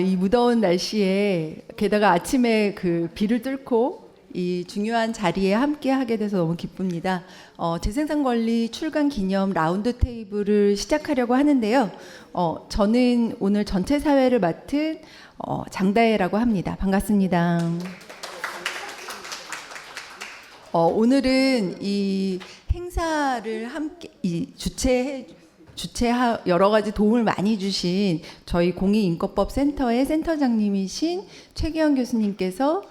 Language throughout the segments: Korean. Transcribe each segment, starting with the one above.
이 무더운 날씨에 게다가 아침에 그 비를 뚫고 이 중요한 자리에 함께 하게 돼서 너무 기쁩니다. 재생산 권리 출간 기념 라운드 테이블을 시작하려고 하는데요. 저는 오늘 전체 사회를 맡은 장다혜라고 합니다. 반갑습니다. 오늘은 이 행사를 함께 여러 가지 도움을 많이 주신 저희 공익인권법 센터의 센터장님이신 최기현 교수님께서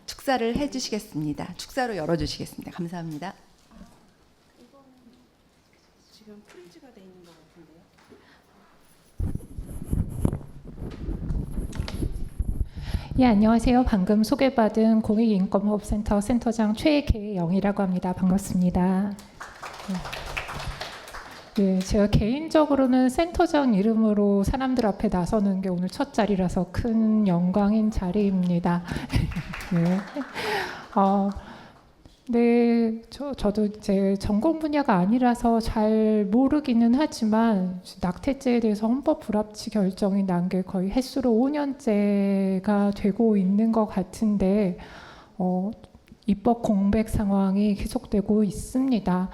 축사를 해주시겠습니다. 축사로 열어주시겠습니다. 감사합니다. 지금 프린트가 돼 있는 것 같은데요. 예, 안녕하세요. 방금 소개받은 공익인권법센터 센터장 최계영이라고 합니다. 반갑습니다. 네, 제가 개인적으로는 센터장 이름으로 사람들 앞에 나서는 게 오늘 첫 자리라서 큰 영광인 자리입니다. 네. 네, 저도 제 전공 분야가 아니라서 잘 모르기는 하지만 낙태죄에 대해서 헌법 불합치 결정이 난 게 거의 횟수로 5년째가 되고 있는 것 같은데 입법 공백 상황이 계속되고 있습니다.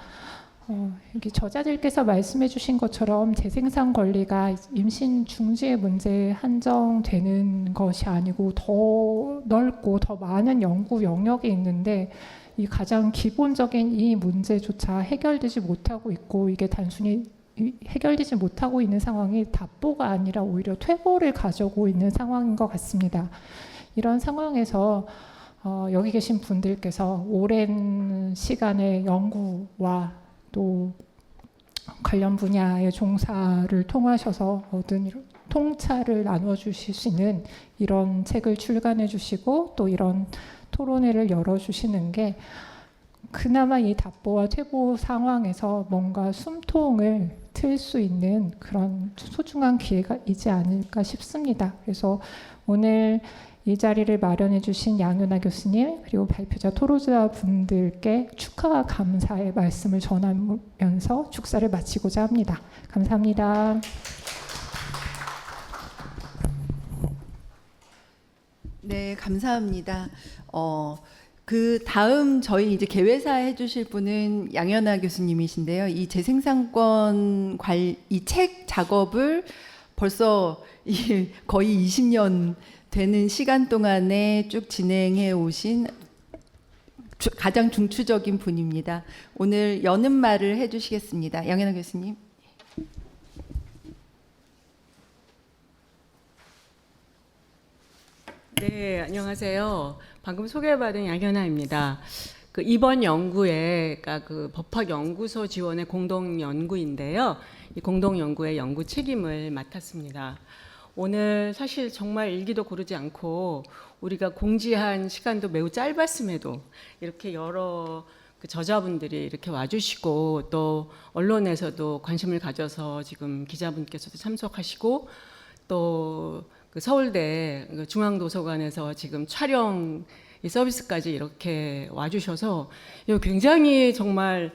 여기 저자들께서 말씀해 주신 것처럼 재생산 권리가 임신 중지의 문제에 한정되는 것이 아니고 더 넓고 더 많은 연구 영역이 있는데 이 가장 기본적인 이 문제조차 해결되지 못하고 있고 이게 단순히 해결되지 못하고 있는 상황이 답보가 아니라 오히려 퇴보를 가져오고 있는 상황인 것 같습니다. 이런 상황에서 여기 계신 분들께서 오랜 시간의 연구와 또 관련 분야의 종사를 통하셔서 얻은 통찰을 나누어 주실 수 있는 이런 책을 출간해 주시고 또 이런 토론회를 열어주시는 게 그나마 이 답보와 퇴보 상황에서 뭔가 숨통을 틀 수 있는 그런 소중한 기회가 있지 않을까 싶습니다. 그래서 오늘 이 자리를 마련해 주신 양윤아 교수님 그리고 발표자 토론자 분들께 축하와 감사의 말씀을 전하면서 축사를 마치고자 합니다. 감사합니다. 네, 감사합니다. 그 다음 저희 이제 개회사 해주실 분은 양연아 교수님이신데요. 이 재생산권 이 책 작업을 벌써 거의 20년 되는 시간 동안에 쭉 진행해 오신 가장 중추적인 분입니다. 오늘 여는 말을 해주시겠습니다. 양연아 교수님. 네, 안녕하세요. 방금 소개받은 양현아입니다. 이번 연구에 그 법학연구소 지원의 공동 연구인데요. 이 공동 연구의 연구 책임을 맡았습니다. 오늘 사실 정말 일기도 고르지 않고 우리가 공지한 시간도 매우 짧았음에도 이렇게 여러 저자분들이 이렇게 와주시고 또 언론에서도 관심을 가져서 지금 기자분께서도 참석하시고 또 서울대 중앙도서관에서 지금 촬영 서비스까지 이렇게 와주셔서 굉장히 정말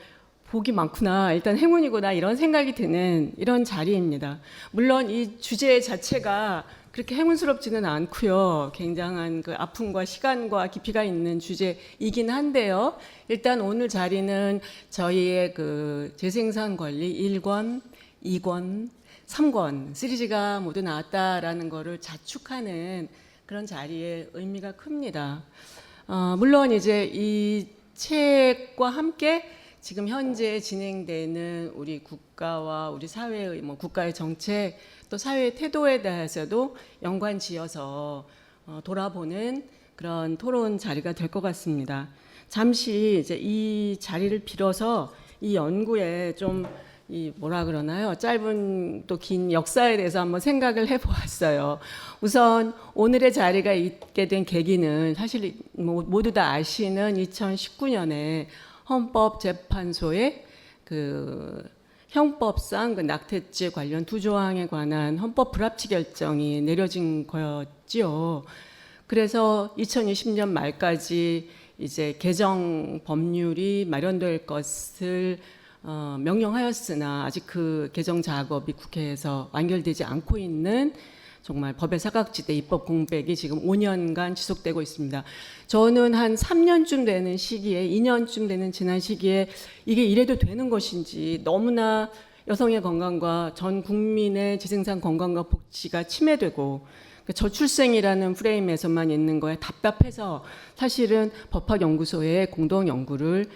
복이 많구나, 일단 행운이구나 이런 생각이 드는 이런 자리입니다. 물론 이 주제 자체가 그렇게 행운스럽지는 않고요. 굉장한 아픔과 시간과 깊이가 있는 주제이긴 한데요. 일단 오늘 자리는 저희의 재생산 권리 1권, 2권, 3권 시리즈가 모두 나왔다라는 것을 자축하는 그런 자리에 의미가 큽니다. 물론 이제 이 책과 함께 지금 현재 진행되는 우리 국가와 우리 사회의 국가의 정책 또 사회의 태도에 대해서도 연관지어서 돌아보는 그런 토론 자리가 될 것 같습니다. 잠시 이제 이 자리를 빌어서 이 연구에 좀 뭐라 그러나요? 짧은 또 긴 역사에 대해서 한번 생각을 해보았어요. 우선 오늘의 자리가 있게 된 계기는 사실 모두 다 아시는 2019년에 헌법재판소의 형법상 낙태죄 관련 2조항에 관한 헌법 불합치 결정이 내려진 거였지요. 그래서 2020년 말까지 이제 개정 법률이 마련될 것을 명령하였으나 아직 그 개정 작업이 국회에서 완결되지 않고 있는 정말 법의 사각지대 입법 공백이 지금 5년간 지속되고 있습니다. 저는 한 3년쯤 되는 시기에 2년쯤 되는 지난 시기에 이게 이래도 되는 것인지 너무나 여성의 건강과 전 국민의 지생산 건강과 복지가 침해되고 저출생이라는 프레임에서만 있는 거에 답답해서 사실은 법학연구소에 공동연구를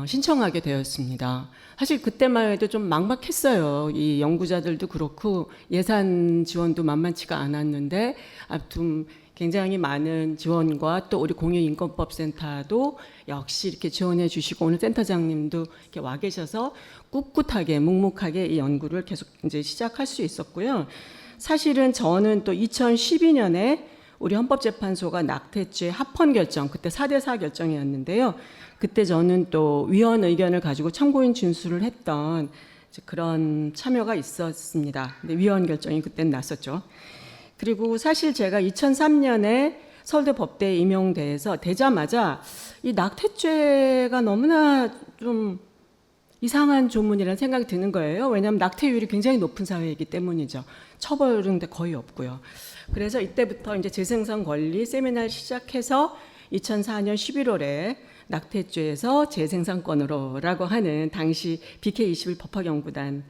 신청하게 되었습니다. 사실 그때만 해도 좀 막막했어요. 이 연구자들도 그렇고 예산 지원도 만만치가 않았는데 아무튼 굉장히 많은 지원과 또 우리 공유인권법센터도 역시 이렇게 지원해 주시고 오늘 센터장님도 이렇게 와 계셔서 꿋꿋하게 묵묵하게 이 연구를 계속 이제 시작할 수 있었고요. 사실은 저는 또 2012년에 우리 헌법재판소가 낙태죄 합헌 결정, 그때 4대4 결정이었는데요. 그때 저는 또 위원 의견을 가지고 참고인 준수를 했던 그런 참여가 있었습니다. 근데 위원 결정이 그때는 났었죠. 그리고 사실 제가 2003년에 서울대 법대에 임용돼서 되자마자 이 낙태죄가 너무나 좀 이상한 조문이라는 생각이 드는 거예요. 왜냐하면 낙태율이 굉장히 높은 사회이기 때문이죠. 처벌은 거의 없고요. 그래서 이때부터 이제 재생산 권리 세미나를 시작해서 2004년 11월에 낙태죄에서 재생산권으로라고 하는 당시 BK21 법학연구단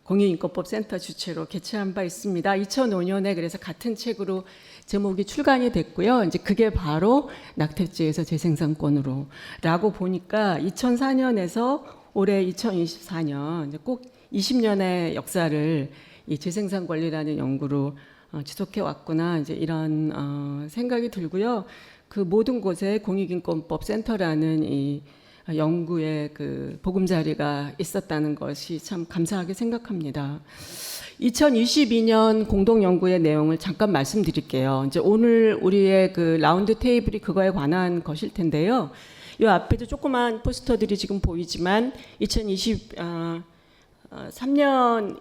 공유인권법센터 주최로 개최한 바 있습니다. 2005년에 그래서 같은 책으로 제목이 출간이 됐고요. 이제 그게 바로 낙태죄에서 재생산권으로라고 보니까 2004년에서 올해 2024년 이제 꼭 20년의 역사를 이 재생산 권리라는 연구로 지속해 왔구나 이제 이런 생각이 들고요. 그 모든 곳에 공익인권법센터라는 이 연구의 그 보금자리가 있었다는 것이 참 감사하게 생각합니다. 2022년 공동연구의 내용을 잠깐 말씀드릴게요. 이제 오늘 우리의 그 라운드 테이블이 그거에 관한 것일 텐데요. 이 앞에도 조그만 포스터들이 지금 보이지만 2023년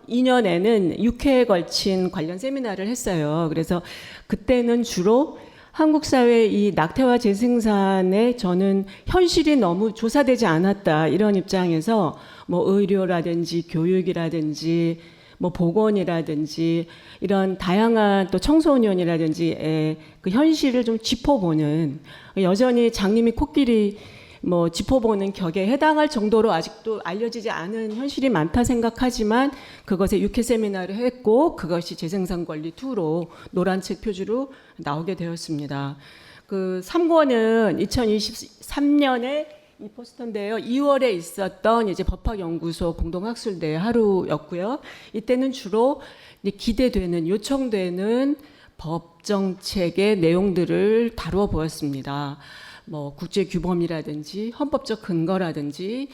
2년에는 6회에 걸친 관련 세미나를 했어요. 그래서 그때는 주로 한국 사회의 이 낙태와 재생산에 저는 현실이 너무 조사되지 않았다 이런 입장에서 뭐 의료라든지 교육이라든지 뭐 보건이라든지 이런 다양한 또 청소년이라든지의 그 현실을 좀 짚어보는 여전히 장님이 코끼리 뭐 짚어보는 격에 해당할 정도로 아직도 알려지지 않은 현실이 많다 생각하지만 그것에 6회 세미나를 했고 그것이 재생산 권리 2로 노란 책 표지로 나오게 되었습니다. 그 3권은 2023년에 이 포스터인데요. 2월에 있었던 이제 법학연구소 공동학술대 하루였고요. 이때는 주로 이제 기대되는 요청되는 법 정책의 내용들을 다루어 보았습니다. 뭐 국제 규범이라든지 헌법적 근거라든지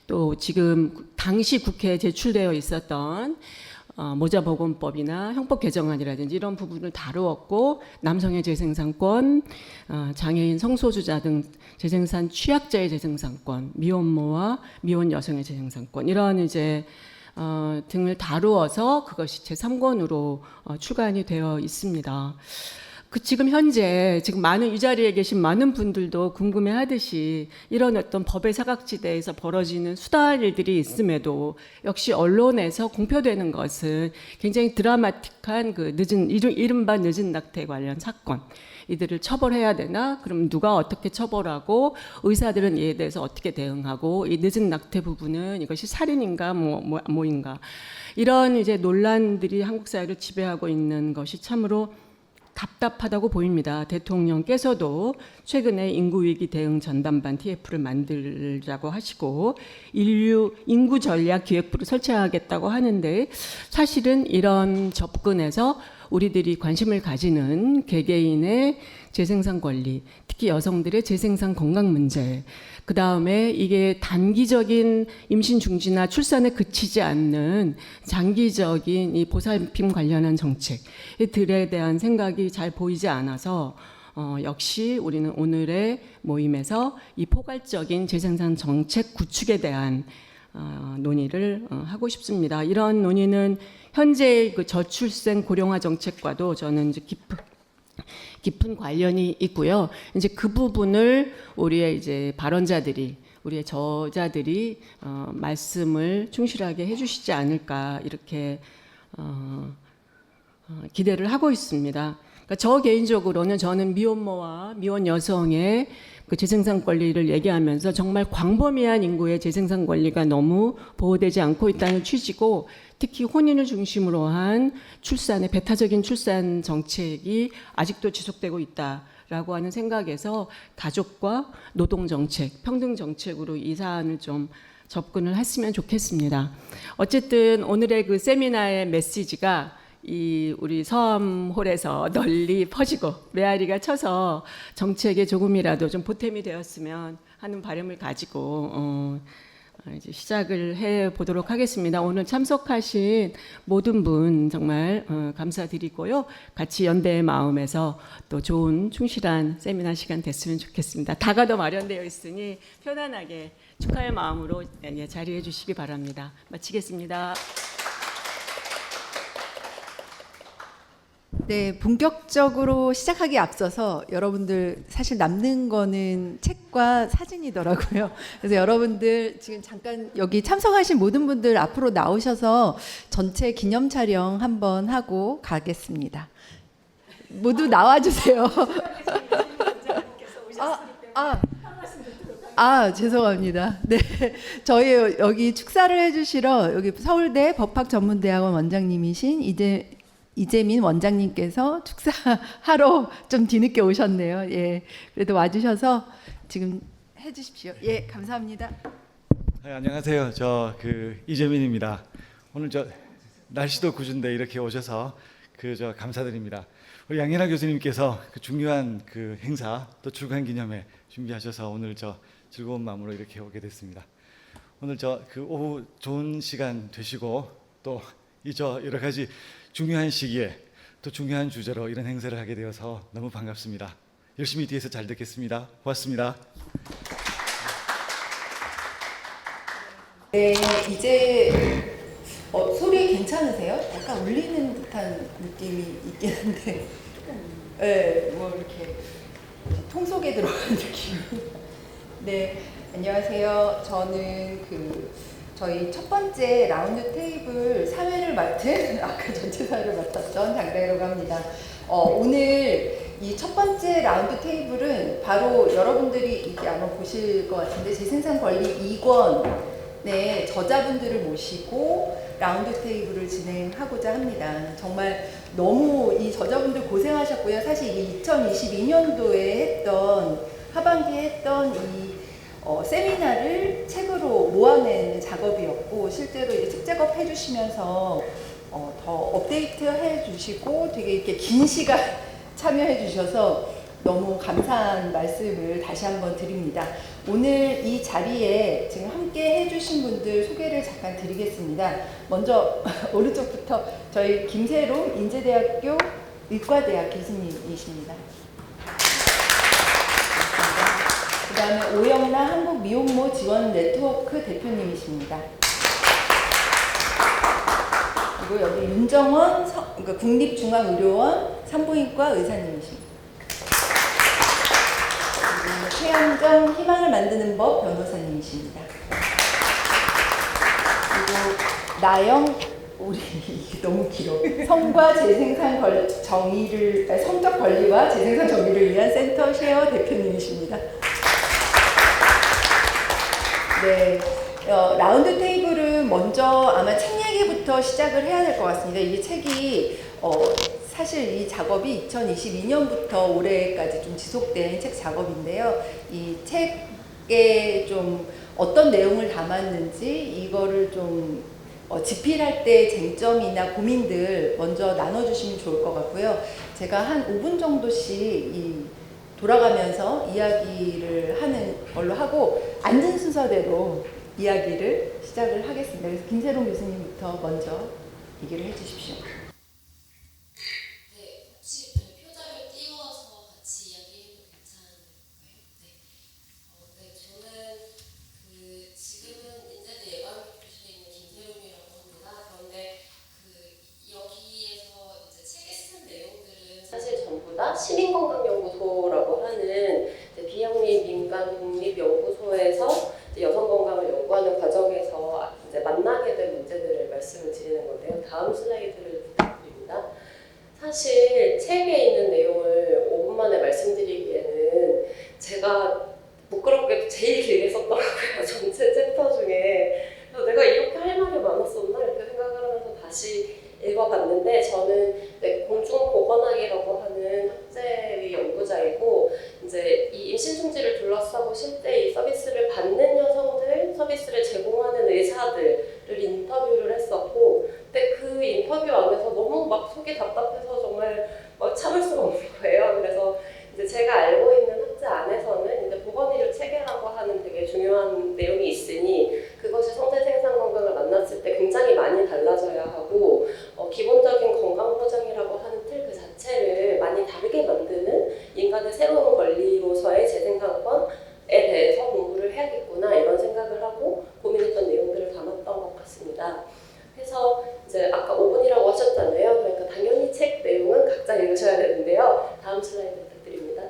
또 지금 당시 국회에 제출되어 있었던 모자보건법이나 형법 개정안이라든지 이런 부분을 다루었고 남성의 재생산권, 장애인 성소수자 등 재생산 취약자의 재생산권, 미혼모와 미혼 여성의 재생산권 이런 이제 등을 다루어서 그것이 제3권으로 출간이 되어 있습니다. 지금 현재 지금 많은 이 자리에 계신 많은 분들도 궁금해하듯이 이런 어떤 법의 사각지대에서 벌어지는 수다한 일들이 있음에도 역시 언론에서 공표되는 것은 굉장히 드라마틱한 그 이른바 늦은 낙태 관련 사건 이들을 처벌해야 되나? 그럼 누가 어떻게 처벌하고 의사들은 이에 대해서 어떻게 대응하고 이 늦은 낙태 부분은 이것이 살인인가 뭐인가 이런 이제 논란들이 한국 사회를 지배하고 있는 것이 참으로 답답하다고 보입니다. 대통령께서도 최근에 인구위기 대응 전담반 TF를 만들자고 하시고 인구 전략 기획부를 설치하겠다고 하는데 사실은 이런 접근에서 우리들이 관심을 가지는 개개인의 재생산 권리, 특히 여성들의 재생산 건강 문제, 그 다음에 이게 단기적인 임신 중지나 출산에 그치지 않는 장기적인 이 보살핌 관련한 정책들에 대한 생각이 잘 보이지 않아서 역시 우리는 오늘의 모임에서 이 포괄적인 재생산 정책 구축에 대한 논의를 하고 싶습니다. 이런 논의는 현재의 그 저출생 고령화 정책과도 저는 이제 깊은 관련이 있고요. 이제 그 부분을 우리의 이제 발언자들이 우리의 저자들이 말씀을 충실하게 해주시지 않을까 이렇게 기대를 하고 있습니다. 그러니까 저 개인적으로는 저는 미혼모와 미혼 여성의 그 재생산 권리를 얘기하면서 정말 광범위한 인구의 재생산 권리가 너무 보호되지 않고 있다는 취지고, 특히 혼인을 중심으로 한 출산의 배타적인 출산 정책이 아직도 지속되고 있다라고 하는 생각에서 가족과 노동 정책, 평등 정책으로 이 사안을 좀 접근을 했으면 좋겠습니다. 어쨌든 오늘의 그 세미나의 메시지가 이 우리 서암홀에서 널리 퍼지고 메아리가 쳐서 정책에 조금이라도 좀 보탬이 되었으면 하는 바람을 가지고 이제 시작을 해 보도록 하겠습니다. 오늘 참석하신 모든 분 정말 감사드리고요. 같이 연대의 마음에서 또 좋은 충실한 세미나 시간 됐으면 좋겠습니다. 다가 더 마련되어 있으니 편안하게 축하의 마음으로 자리해 주시기 바랍니다. 마치겠습니다. 네, 본격적으로 시작하기 앞서서 여러분들 사실 남는 거는 책과 사진이더라고요. 그래서 여러분들 지금 잠깐 여기 참석하신 모든 분들 앞으로 나오셔서 전체 기념 촬영 한번 하고 가겠습니다. 모두 나와주세요. 죄송합니다. 네, 저희 여기 축사를 해주시러 여기 서울대 법학전문대학원 원장님이신 이재민 원장님께서 축사하러 좀 뒤늦게 오셨네요. 예, 그래도 와주셔서 지금 해주십시오. 예, 감사합니다. 네, 안녕하세요. 저 이재민입니다. 오늘 날씨도 궂은데 이렇게 오셔서 감사드립니다. 우리 양현아 교수님께서 중요한 행사 또 출간 기념회 준비하셔서 오늘 즐거운 마음으로 이렇게 오게 됐습니다. 오늘 오후 좋은 시간 되시고 또 여러 가지 중요한 시기에 또 중요한 주제로 이런 행사를 하게 되어서 너무 반갑습니다. 열심히 뒤에서 잘 듣겠습니다. 고맙습니다. 네, 이제 소리 괜찮으세요? 약간 울리는 듯한 느낌이 있긴 한데, 네, 뭐 이렇게 통 속에 들어가는 느낌. 네, 안녕하세요. 저는 저희 첫 번째 라운드 테이블 사회를 맡은 아까 전체 사회를 맡았던 장다혜라고 합니다. 오늘 이 첫 번째 라운드 테이블은 바로 여러분들이 이게 아마 보실 것 같은데 재생산 권리 2권의 저자분들을 모시고 라운드 테이블을 진행하고자 합니다. 정말 너무 이 저자분들 고생하셨고요. 사실 이 2022년도에 하반기에 했던 이 세미나를 책으로 모아내는 작업이었고, 실제로 이제 책 작업 해주시면서 더 업데이트 해주시고 되게 이렇게 긴 시간 참여해 주셔서 너무 감사한 말씀을 다시 한번 드립니다. 오늘 이 자리에 지금 함께 해주신 분들 소개를 잠깐 드리겠습니다. 먼저 오른쪽부터 저희 김세롬 인제대학교 의과대학 교수님이십니다. 그 다음에 오영라 한국미혼모 지원 네트워크 대표님이십니다. 그리고 여기 윤정원 국립중앙의료원 산부인과 의사님이십니다. 그리고 최현정 희망을 만드는 법 변호사님이십니다. 그리고 나영 이게 너무 길어. 성과 재생산 성적 권리와 재생산 정의를 위한 센터 쉐어 대표님이십니다. 네, 라운드 테이블은 먼저 아마 책 얘기부터 시작을 해야 될 것 같습니다. 이 책이 사실 이 작업이 2022년부터 올해까지 좀 지속된 책 작업인데요. 이 책에 좀 어떤 내용을 담았는지 이거를 좀 집필할 때 쟁점이나 고민들 먼저 나눠주시면 좋을 것 같고요. 제가 한 5분 정도씩 돌아가면서 이야기를 하는 걸로 하고 앉은 순서대로 이야기를 시작을 하겠습니다. 그래서 김세롬 교수님부터 먼저 얘기를 해주십시오. 네, 혹시 발표자를 띄워서 같이 이야기해도 괜찮을까요? 네, 저는 지금은 인제대 예방교실에 있는 김세롬이라고 합니다. 그런데 여기에서 이제 책에 쓴 내용들은 사실 전부 다 시민건강연구소라고 하는 비영리 민간 국립연구소에서 여성 건강을 연구하는 과정에서 이제 만나게 된 문제들을 말씀을 드리는 건데요. 다음 슬라이드를 부탁드립니다. 사실 책에 있는 내용을 5분 만에 말씀드리기에는 제가 부끄럽게도 제일 길게 썼더라고요. 전체 챕터 중에. 그래서 내가 이렇게 할 말이 많았었나 이렇게 생각을 하면서 다시 읽어봤는데, 저는 공중보건학이라고 하는 학제의 연구자이고, 이제 이 임신중지를 둘러싸고 실제 이 서비스를 받는 여성들, 서비스를 제공하는 의사들을 인터뷰를 했었고, 근데 그 인터뷰 안에서 너무 막 속이 답답해서 정말 참을 수가 없는 거예요. 그래서 이제 제가 알고 있는 학제 안에서는 이제 보건의료 체계라고 하는 되게 중요한 내용이 있으니, 그것이 성체 생산 건강을 만났을 때 굉장히 많이 달라져야 하고, 기본적인 건강보장이라고 하는 틀 그 자체를 많이 다르게 만드는 인간의 새로운 권리로서의 재생산권에 대해서 공부를 해야겠구나, 이런 생각을 하고 고민했던 내용들을 담았던 것 같습니다. 그래서 이제 아까 5분이라고 하셨잖아요. 그러니까 당연히 책 내용은 각자 읽으셔야 되는데요. 다음 슬라이드 부탁드립니다.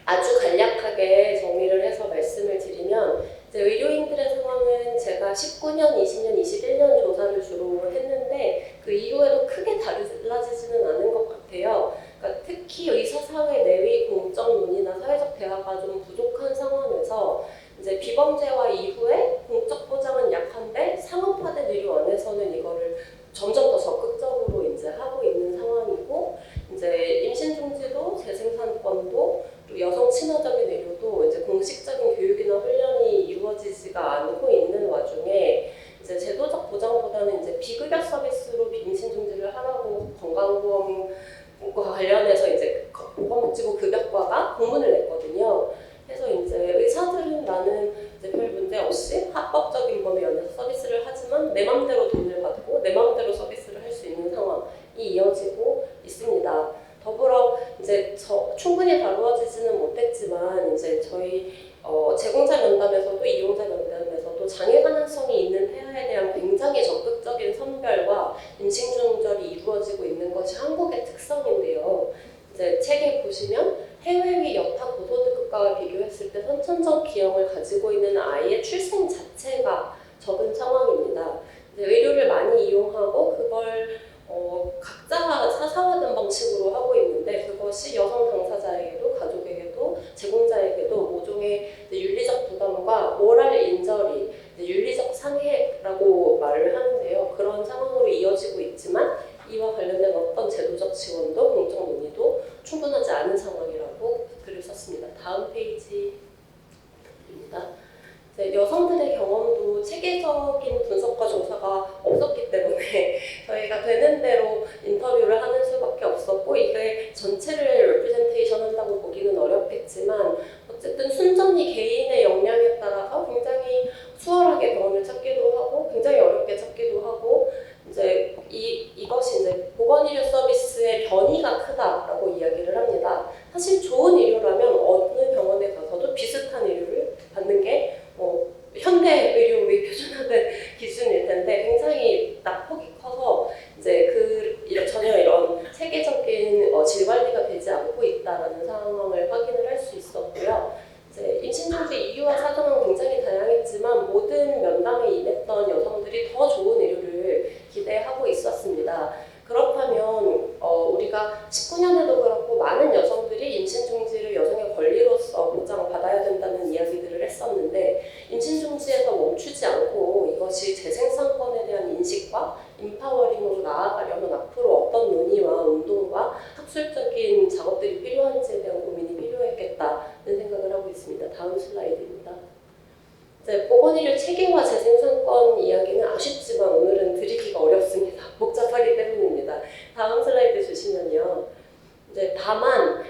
아주 간략하게 정리를 해서 말씀을 드리면, 이제 의료인들의 상황은 제가 19년, 20년, 21년 조사를 주로 했는데 그 이후에도 크게 달라지지는 않은 것 같아요. 그러니까 특히 의사사회 내의 공적 논의나 사회적 대화가 좀 부족한 상황에서 이제 비범죄화 이후에 공적 보장은 약한데 상업화된 의료 안에서는 이거를 점점 더 적극적으로 이제 하고 있는 상황이고, 이제 임신 중지도 재생산권도 또 여성 친화적인 의료도 이제 공식적인 교육이나 훈련이 이루어지지가 않고 있는 와중에 이제 제도적 보장보다는 이제 비급여 서비스로 임신 중지를 하라고 건강보험과 관련해서 이제 보건복지부 급여과가 공문을 냈거든요. 그래서 이제 의사들은 나는 이제 별 문제 없이 합법적인 범위 안에서 서비스를 하지만 내 맘대로 돈을 받고 내 맘대로 서비스를 할 수 있는 상황이 이어지고 있습니다. 더불어 이제 충분히 다루어지지는 못했지만 이제 저희 제공자 면담에서도 이용자 면담에서도 장애 가능성이 있는 태아에 대한 굉장히 적극적인 선별과 임신 중절이 이루어지고 있는 것이 한국의 특성인데요. 이제 책에 보시면 해외의 여타 고소득 국가와 비교했을 때 선천적 기형을 가지고 있는 아이의 출생 자체가 적은 상황입니다. 이제 의료를 많이 이용하고 그걸 각자 사사화된 방식으로 하고 있는데, 그것이 여성 당사자에게도 가족에게도 제공자에게도 모종의 윤리적 부담과 모랄 인저리, 윤리적 상해라고 말을 하는데요. 그런 상황으로 이어지고 있지만 이와 관련된 어떤 제도적 지원도 공적 논의도 충분하지 않은 상황이라고 글을 썼습니다. 다음 페이지입니다. 여성들의 경험도 체계적인 분석과 조사가 없었기 때문에 저희가 되는 대로 인터뷰를 하는 수밖에 없었고, 이게 전체를 레프레젠테이션 한다고 보기는 어렵겠지만 어쨌든 순전히 개인의 역량에 따라서 굉장히 수월하게 경험을 찾기도 하고 굉장히 어렵게 찾기도 하고, 이제 이것이 이제 보건의료 서비스의 변이가 크다라고 이야기를 합니다. 사실 좋은 의료라면 어느 병원에 가서도 비슷한 의료를 받는 게 현대 의료의 표준화된 기준일 텐데, 굉장히 낙폭이 커서 이제 전혀 이런 체계적인 질 관리가 되지 않고 있다라는 상황을 확인을 할 수 있었고요. 이제 임신 중지 이유와 사정은 굉장히 다양했지만 모든 면담에 임했던 여성들이 더 좋은 의료를 기대하고 있었습니다. 그렇다면 우리가 19년에도 그렇고 많은 여성들이 임신 중지를 여성의 권리로서 보장받아야 된다는 이야기들을 했었는데, 임신 중지에서 멈추지 않고 이것이 재생산권에 대한 인식과 인파워링으로 나아가려면 앞으로 어떤 논의와 운동과 학술적인 작업들이 필요한지에 대한 고민이 필요했겠다는 생각을 하고 있습니다. 다음 슬라이드입니다. 보건의료 체계화 재생산권 이야기는 아쉽지만 오늘은 드리기가 어렵습니다. 복잡하기 때문입니다. 다음 슬라이드 주시면요. 다만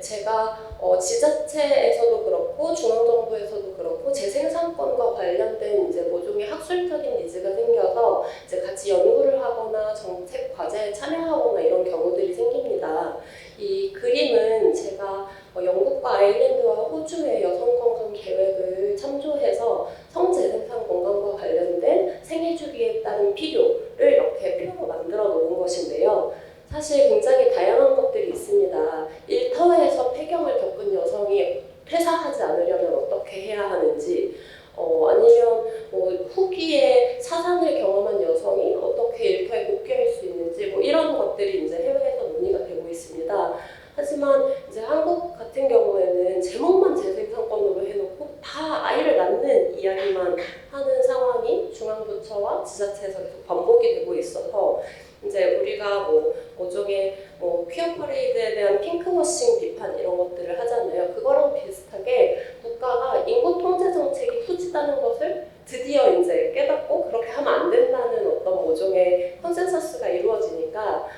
제가 지자체에서도 그렇고 중앙정부에서도 그렇고 재생산권과 관련된 모종의 학술적인 니즈가 생겨서 같이 연구를 하거나 정책 과제에 참여하거나 이런 경우들이 생깁니다. 이 그림은 제가 영국과 아일랜드와 호주의 여성 건강 계획을 참조해서 성재생산 건강과 관련된 생애 주기에 따른 필요를 이렇게 표로 만들어 놓은 것인데요. 사실 굉장히 다양한 것들이 있습니다. 일터에서 폐경을 겪은 여성이 퇴사하지 않으려면 어떻게 해야 하는지, 우리가 뭐 모종의 뭐 퀴어 퍼레이드에 대한 핑크워싱 비판 이런 것들을 하잖아요. 그거랑 비슷하게 국가가 인구 통제 정책이 후지다는 것을 드디어 이제 깨닫고 그렇게 하면 안 된다는 어떤 모종의 컨센서스가 이루어지니까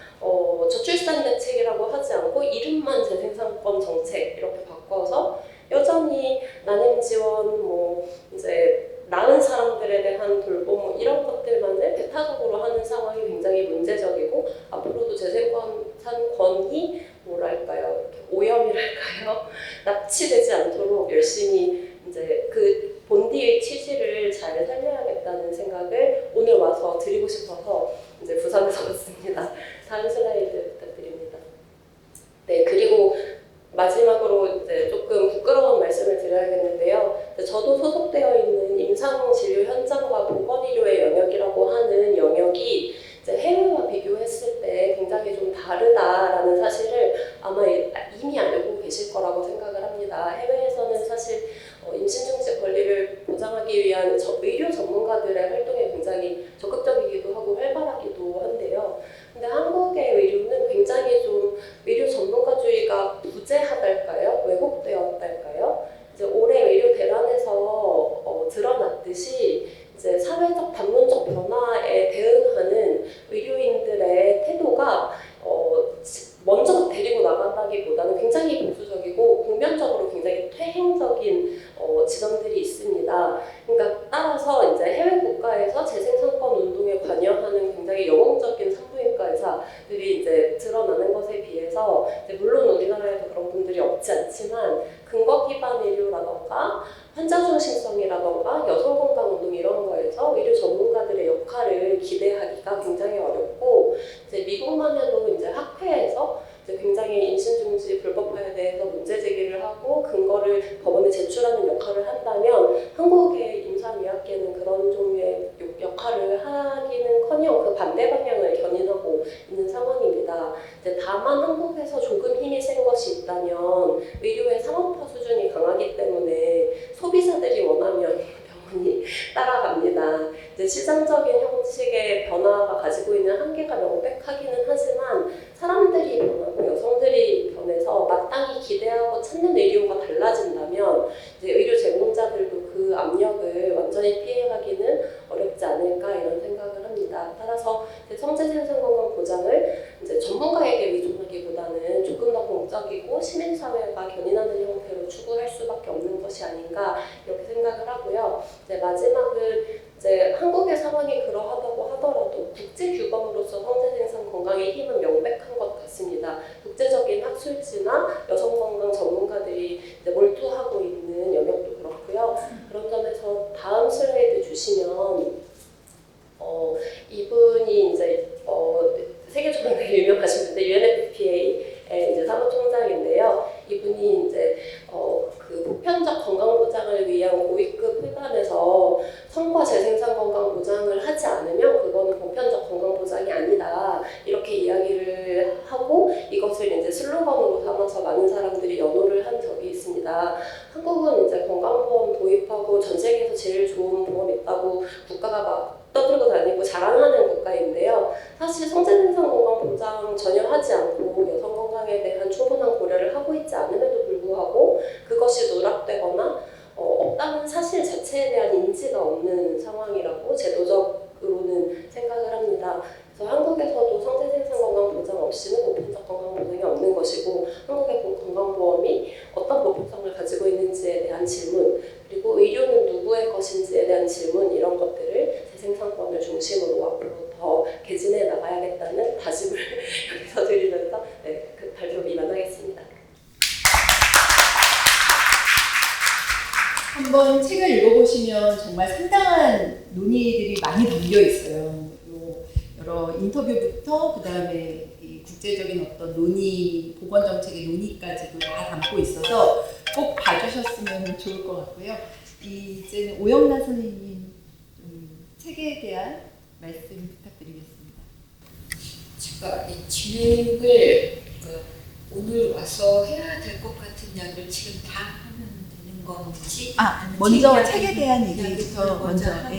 저출산 대책이라고 하지 않고 이름만 재생산권 정책 이렇게 바꿔서 여전히 난임 지원 뭐 이제 낳은 사람들에 대한 돌봄 뭐 이런 것들만을 배타적으로 하는 상황이 굉장히 문제적이고 앞으로도 재생산권이 뭐랄까요 이렇게 오염이랄까요 납치되지 않도록 열심히 이제 그 본디의 취지를 잘 살려야겠다는 생각을 오늘 와서 드리고 싶어서 이제 부산에서 왔습니다. 다음 슬라이드 부탁드립니다. 네, 그리고 마지막으로 이제 조금 부끄러운 말씀을 드려야겠는데요. 저도 소속되어 있는 임상 진료 현장과 보건의료의 영역이라고 하는 영역이 이제 해외와 비교했을 때 굉장히 좀 다르다라는 사실을 아마 이미 알고 계실 거라고 생각을 합니다. 해외에서는 사실 임신 중지 권리를 보장하기 위한 의료 전문가들의 활동이 굉장히 적극적이기도 하고 활발하기도 한데요. 근데 한국의 의료는 굉장히 좀 의료 전문가주의가 부재하달까요? 왜곡되었달까요? 이제 올해 의료 대란에서 드러났듯이 이제 사회적 담론적 변화에 대응하는 의료인들의 태도가 먼저 데리고 나간다기보다는 굉장히 보수적이고 국면적으로 굉장히 퇴행적인 지점들이 있습니다. 그러니까 따라서 이제 해외 국가에서 재생산권 운동에 관여하는 굉장히 영웅적인 산부인과 의사들이 이제 드러나는 것에 비해서 이제 물론 우리나라에도 그런 분들이 없지 않지만 근거 기반 의료라던가 환자 중심성이라던가 여성 건강 운동 이런 거에서 의료 전문가들의 역할을 기대하기가 굉장히 어렵고 이제 미국만 해도 이제 학회에서 이제 굉장히 임신 중지 불법화에 대해서 문제 제기를 하고 근거를 법원에 제출하는 역할을 한다면 한국의 임상의학계는 그런 종류의 역할을 하기는커녕 그 반대 방향을 견인하고 있는 상황입니다. 이제 다만 한국에서 조금 힘이 센 것이 있다면 의료의 상업화 수준이 강하기 때문에 소비자들이 원하면 병원이 따라갑니다. 이제 시장적인 형식의 변화가 가지고 있는 한계가 명백하기는 하지만 사람들이 변하고 여성들이 변해서 마땅히 기대하고 찾는 의료가 달라진다면 이제 의료 제공자들도 그 압력을 완전히 피해가기는 어렵지 않을까 이런 생각을 합니다. 따라서 성재생산 건강 보장을 이제 전문가에게 의존하기보다는 조금 더 공적이고 시민사회가 견인하는 형태로 추구할 수밖에 없는 것이 아닌가 이렇게 생각을 하고요. 이제 마지막은 이제 한국의 상황이 그러하다고 하더라도 국제 규범으로서 성재생산 건강의 힘은 명백한 것 같습니다. 국제적인 학술지나 여성 건강 전문가들이 이제 몰두하고 있는 영역도 그렇고요. 그런 점에서 다음 슬라이드 주시면 이분이 이제 세계적으로 유명하신 분인데 UNFPA의 이제 사무총장인데요. 이분이 이제 그 보편적 건강 보장을 위한 고위급 회담에서 성과 재생산 건강 보장을 하지 않으면 그거는 보편적 건강 보장이 아니다 이렇게 이야기를 하고 이것을 이제 슬로건으로 삼아서 많은 사람들이 연호를 한 적이 있습니다. 한국은 이제 건강보험 도입하고 전 세계에서 제일 좋은 보험 있다고 국가가 막 떠들고 다니고 자랑하는 국가인데요. 사실 성재생산 건강 보장 전혀 하지 않고 여성 건강에 대한 충분한 고려를 하고 있지 않음에도 불구하고 그것이 누락되거나 없다는 사실 자체에 대한 인지가 없는 상황이라고 제도적으로는 생각을 합니다. 그래서 한국에서도 성재생산 건강 보장 없이는 보편적 건강 보장이 없는 것이고 한국의 건강보험이 어떤 보편성을 가지고 있는지에 대한 질문 그리고 의료는 누구의 것인지에 대한 질문 이런 것들을 재생산권을 중심으로 앞으로 더 개진해 나가야겠다는 다짐을 여기서 드리면서 그 발표 이만하겠습니다. 한번 책을 읽어보시면 정말 상당한 논의들이 많이 담겨 있어요. 여러 인터뷰부터 그다음에 이 국제적인 어떤 논의, 보건 정책의 논의까지도 다 담고 있어서 꼭 봐주셨으면 좋을 것 같고요. 이제는 오영란 선생님 책에 대한 말씀 부탁드리겠습니다. 제가 이 진행을 오늘 와서 해야 될 것 같은 이야기를 지금 다 하면 되는 건지 먼저 책에 대한 얘기부터 먼저 하고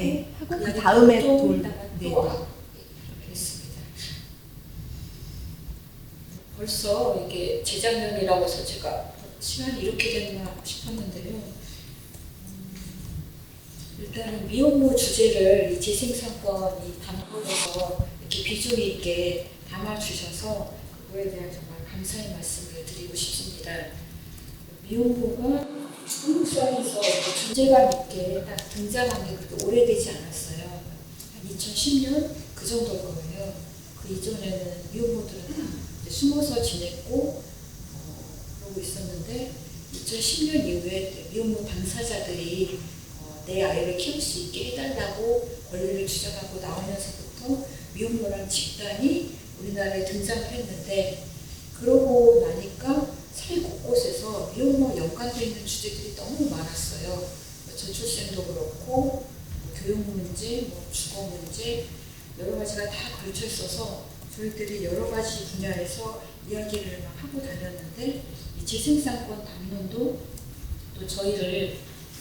그 다음에 또 네. 하겠습니다. 벌써 이게 재작년이라고 해서 제가 시간이 이렇게 됐나 싶었는데요. 일단은 미혼모 주제를 이 재생산권 이 단권에서 이렇게 비중 있게 담아주셔서 그거에 대한 정말 감사의 말씀을 드리고 싶습니다. 미혼모가 한국 사회에서 존재감 있게 딱 등장한 게 그렇게 오래되지 않았어요. 한 2010년 그 정도일 거예요. 그 이전에는 미혼모들은 다 이제 숨어서 지냈고 그러고 있었는데 2010년 이후에 미혼모 당사자들이 내 아이를 키울 수 있게 해달라고 권리를 주장하고 나오면서부터 미혼모라는 집단이 우리나라에 등장을 했는데 그러고 나니까 사회 곳곳에서 미혼모와 연관되어 있는 주제들이 너무 많았어요. 저출생도 그렇고 교육 문제, 주거 문제 여러 가지가 다 걸쳐 있어서 저희들이 여러 가지 분야에서 이야기를 막 하고 다녔는데 이 재생산권 담론도 또 저희를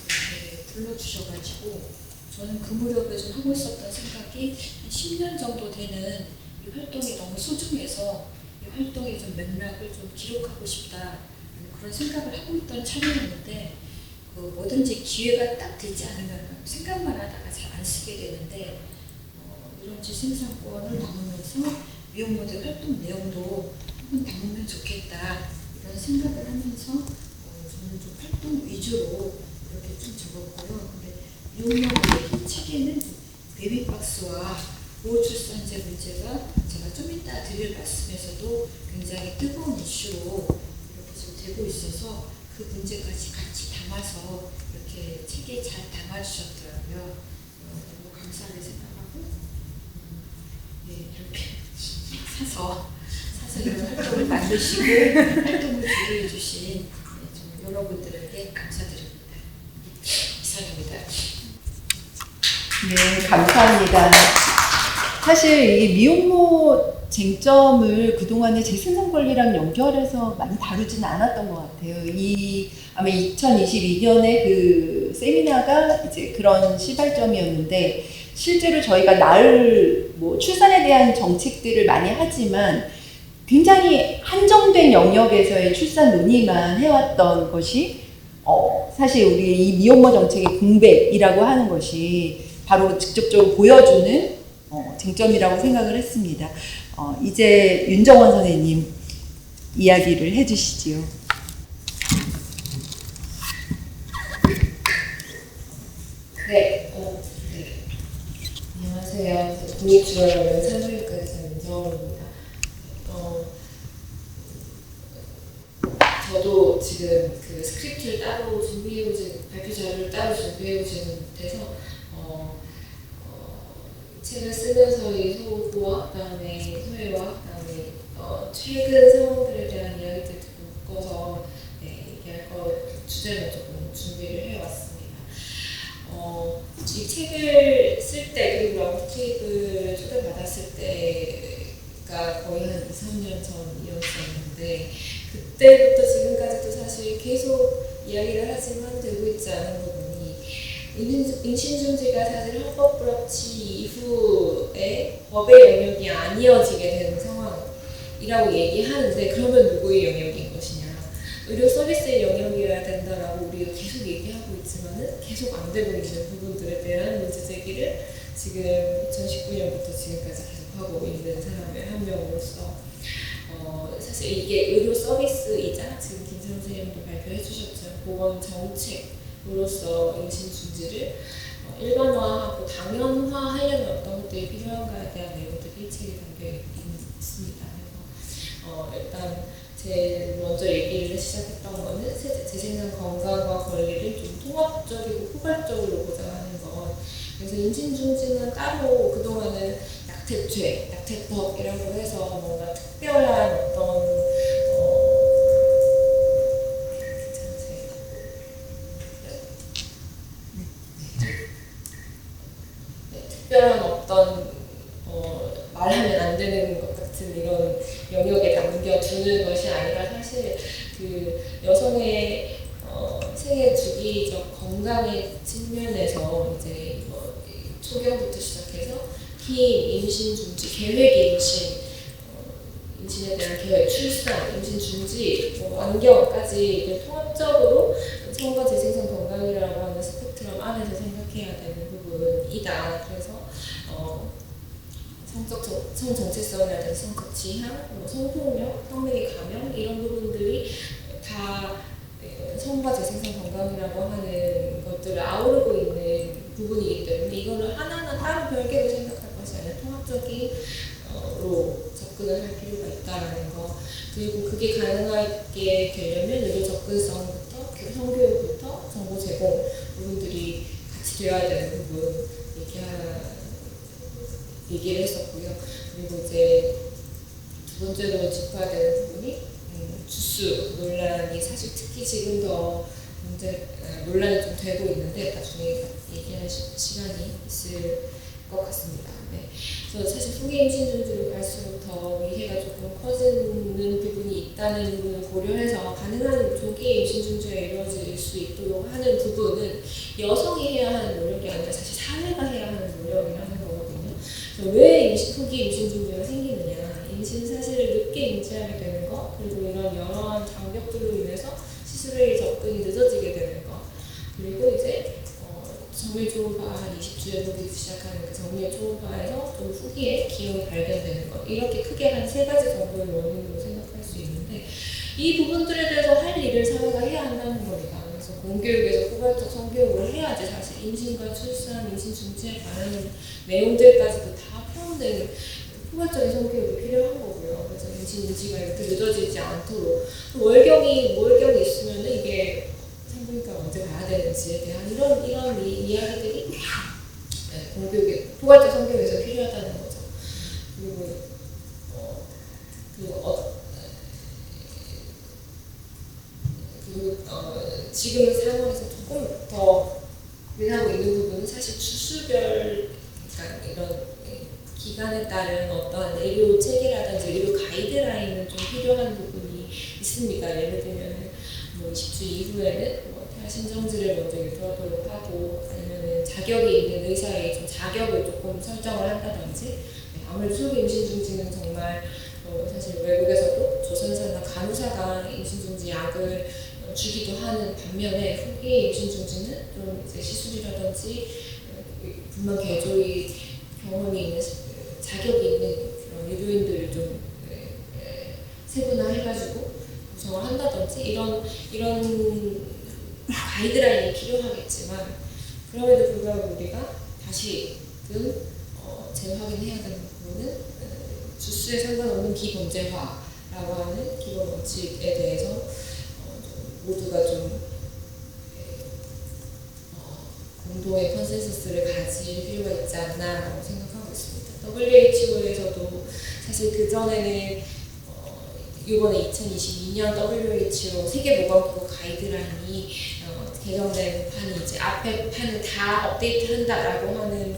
이렇게 불러주셔가지고 저는 그 무렵에 좀 하고 있었던 생각이 한 10년 정도 되는 이 활동이 너무 소중해서 이 활동의 좀 맥락을 좀 기록하고 싶다 그런 생각을 하고 있던 참이었는데 뭐든지 기회가 딱 되지 않으면 생각만 하다가 잘 안 쓰게 되는데 이런 재생산권을 담으면서 미혼모들 활동 내용도 한번 담으면 좋겠다 이런 생각을 하면서 저는 좀 활동 위주로 이렇게 좀 적었고요. 근데 미혼모 이 책에는 베이비박스와 보호출산제 문제가 제가 좀 이따 드릴 말씀에서도 굉장히 뜨거운 이슈로 이렇게 좀 되고 있어서 그 문제까지 같이 담아서 이렇게 책에 잘 담아주셨더라고요. 너무 감사하게 생각하고 이렇게 사서 이런 활동을 만드시고 활동을 주도해 주신 여러분들에게 감사드립니다. 이상입니다. 네, 감사합니다. 사실 이 미혼모 쟁점을 그동안에 재생산 권리랑 연결해서 많이 다루지는 않았던 것 같아요. 아마 2022년에 그 세미나가 이제 그런 시발점이었는데 실제로 저희가 출산에 대한 정책들을 많이 하지만 굉장히 한정된 영역에서의 출산 논의만 해왔던 것이 사실 우리 이 미혼모 정책의 공백이라고 하는 것이 바로 직접적으로 보여주는 쟁점이라고 생각을 했습니다. 이제 윤정원 선생님 이야기를 해주시지요. 네. 안녕하세요. 국립중앙의료 산부인과의사 윤정원입니다. 저도 지금 그 스크립트를 따로 발표 자료를 따로 준비해오지 못해서 책을 쓰면서의 소고와 그다음에 소회와 그다음에 최근 상황들에 대한 이야기들 듣고 묶어서 얘기할 주제를 조금 준비를 해왔습니다. 이 책을 쓸 때 그리고 라운드테이블을 초대받았을 때가 거의 한 2-3년 전이었었는데 그때부터 지금까지도 사실 계속 이야기를 하지만 되고 있지 않은 부분이 임신중지가 사실 헌법 불합치 이후에 법의 영역이 아니어지게 되는 상황이라고 얘기하는데 그러면 누구의 영역인 것이냐? 의료 서비스의 영역이어야 된다라고 우리가 계속 얘기하고 있지만은 계속 안 되고 있는 부분들에 대한 문제 제기를 지금 2019년부터 지금까지 계속하고 있는 사람의 한 명으로서 사실 이게 의료 서비스이자 지금 김세훈 선생님도 발표해 주셨죠. 보건 정책으로서 임신 중지를 일반화하고 당연화하려면 어떤 것들이 필요한가에 대한 내용들이 이 책에 담겨 있습니다. 그래서 일단 제일 먼저 얘기를 시작했던 거는 재생산 건강과 권리를 좀 통합적이고 포괄적으로 보장하는 것. 그래서 임신 중지는 따로 그동안은 낙태죄, 낙태법이라고 해서 뭔가 특별한 어떤 특별한 어떤 말하면 안 되는 것 같은 이런 영역에 남겨두는 것이 아니라 사실 그 여성의 생애 주기적 건강의 측면에서 이제 초경부터 시작해서 임신 중지, 계획 임신 임신에 대한 계획, 출산, 임신 중지, 뭐 안경까지 이제 통합적으로 성과 재생산 건강이라고 하는 스펙트럼 안에서 생각해야 되는 부분이다. 그래서 성 정체성이라든지 성적 지향, 뭐 성폭력, 성매개 감염 이런 부분들이 다 성과 재생산 건강이라고 하는 것들을 아우르고 있는 부분이기 때문에 이거를 하나는 따로 별개로 생각할 것이 아니라 통합적인 로 접근을 할 필요가 있다라는 거. 그리고 그게 가능하게 되려면 의료 접근성부터 성교육부터 정보 제공 부분들이 같이 되어야 되는 부분 얘기를 했었고요. 그리고 이제 두 번째로 짚어야 되는 부분이 주수 논란이 사실 특히 지금 더 논란이 좀 되고 있는데 나중에 얘기할 시간이 있을 것 같습니다. 네. 그래서 사실 후기 임신 중지로 갈수록 더 위해가 조금 커지는 부분이 있다는 부분을 고려해서 가능한 조기 임신 중지가 이루어질 수 있도록 하는 부분은 여성이 해야 하는 노력이 아니라 사실 사회가 해야 하는 노력이라는 거거든요. 그래서 왜 후기 임신 중지가 생기느냐? 임신 사실을 늦게 인지하게 되는 거, 그리고 이런 여러한 장벽들로 인해서 시술의 접근이 늦어지게 되는 거, 그리고 이제 정밀 초음파 한 20주에 보기 시작하는 그 정밀 초음파에서 좀 후기에 기형이 발견되는 것, 이렇게 크게 한 3가지 정도의 원인으로 생각할 수 있는데 이 부분들에 대해서 할 일을 사회가 해야 한다는 겁니다. 그래서 공교육에서 포괄적 성교육을 해야지 사실 임신과 출산, 임신 중지에 관한 내용들까지도 다 포함된 포괄적인 성교육이 필요한 거고요. 그래서 임신 인지가 이렇게 늦어지지 않도록 월경이 있으면 이게 산부인과 언제 가야 되는지에 대한 이런 이야기들이 공교육에 포괄적 성교육에서 필요하다는 거죠. 그리고 지금 상황에서 조금 더 고민하고 있는 부분은 사실 주수별, 그러니까 이런 기간에 따른 어떤 의료 체계라든지 의료 가이드라인은 좀 필요한 부분이 있습니다. 예를 들면 뭐 20주 이후에는 태아 심정지를 먼저 유도하도록 하고, 아니면 자격이 있는 의사의 좀 자격을 조금 설정을 한다든지. 아무래도 초기 임신 중지는 정말 사실 외국에서도 조선사나 간호사가 임신 중지 약을 주기도 하는 반면에 후기 임신 중지는 좀 이제 시술이라든지 분만 개조의 경험이 있는 자격이 있는 그런 의료인들을 좀 세분화해가지고 구성을 한다든지 이런 가이드라인이 필요하겠지만, 그럼에도 불구하고 우리가 다시금 재확인해야 되는 부분은 주수에 상관없는 비범죄화라고 하는 기본 원칙에 대해서 모두가 좀 공동의 컨센서스를 가질 필요가 있지 않나라고 생각하고 있습니다. WHO에서도 사실 그 전에는 이번에 2022년 WHO 세계보건기구 가이드라인이 개정된 판이 이제 앞에 판을 다 업데이트한다라고 하는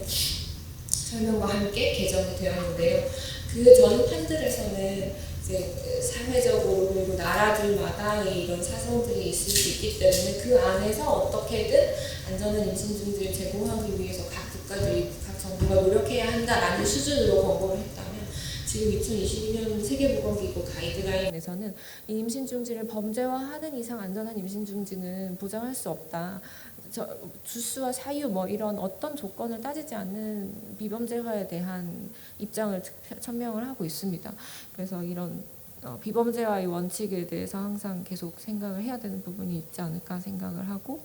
설명과 함께 개정이 되었는데요. 그 전 판들에서는 이제 사회적으로 그리고 나라들마다 이런 사정들이 있을 수 있기 때문에 그 안에서 어떻게든 안전한 임신 중지를 제공하기 위해서 각 국가들이, 각 정부가 노력해야 한다라는 수준으로 권고를 했다면, 지금 2022년 세계보건기구 가이드라인에서는 이 임신 중지를 범죄화하는 이상 안전한 임신 중지는 보장할 수 없다. 주수와 사유 뭐 이런 어떤 조건을 따지지 않는 비범죄화에 대한 입장을 천명을 하고 있습니다. 그래서 이런 비범죄화의 원칙에 대해서 항상 계속 생각을 해야 되는 부분이 있지 않을까 생각을 하고,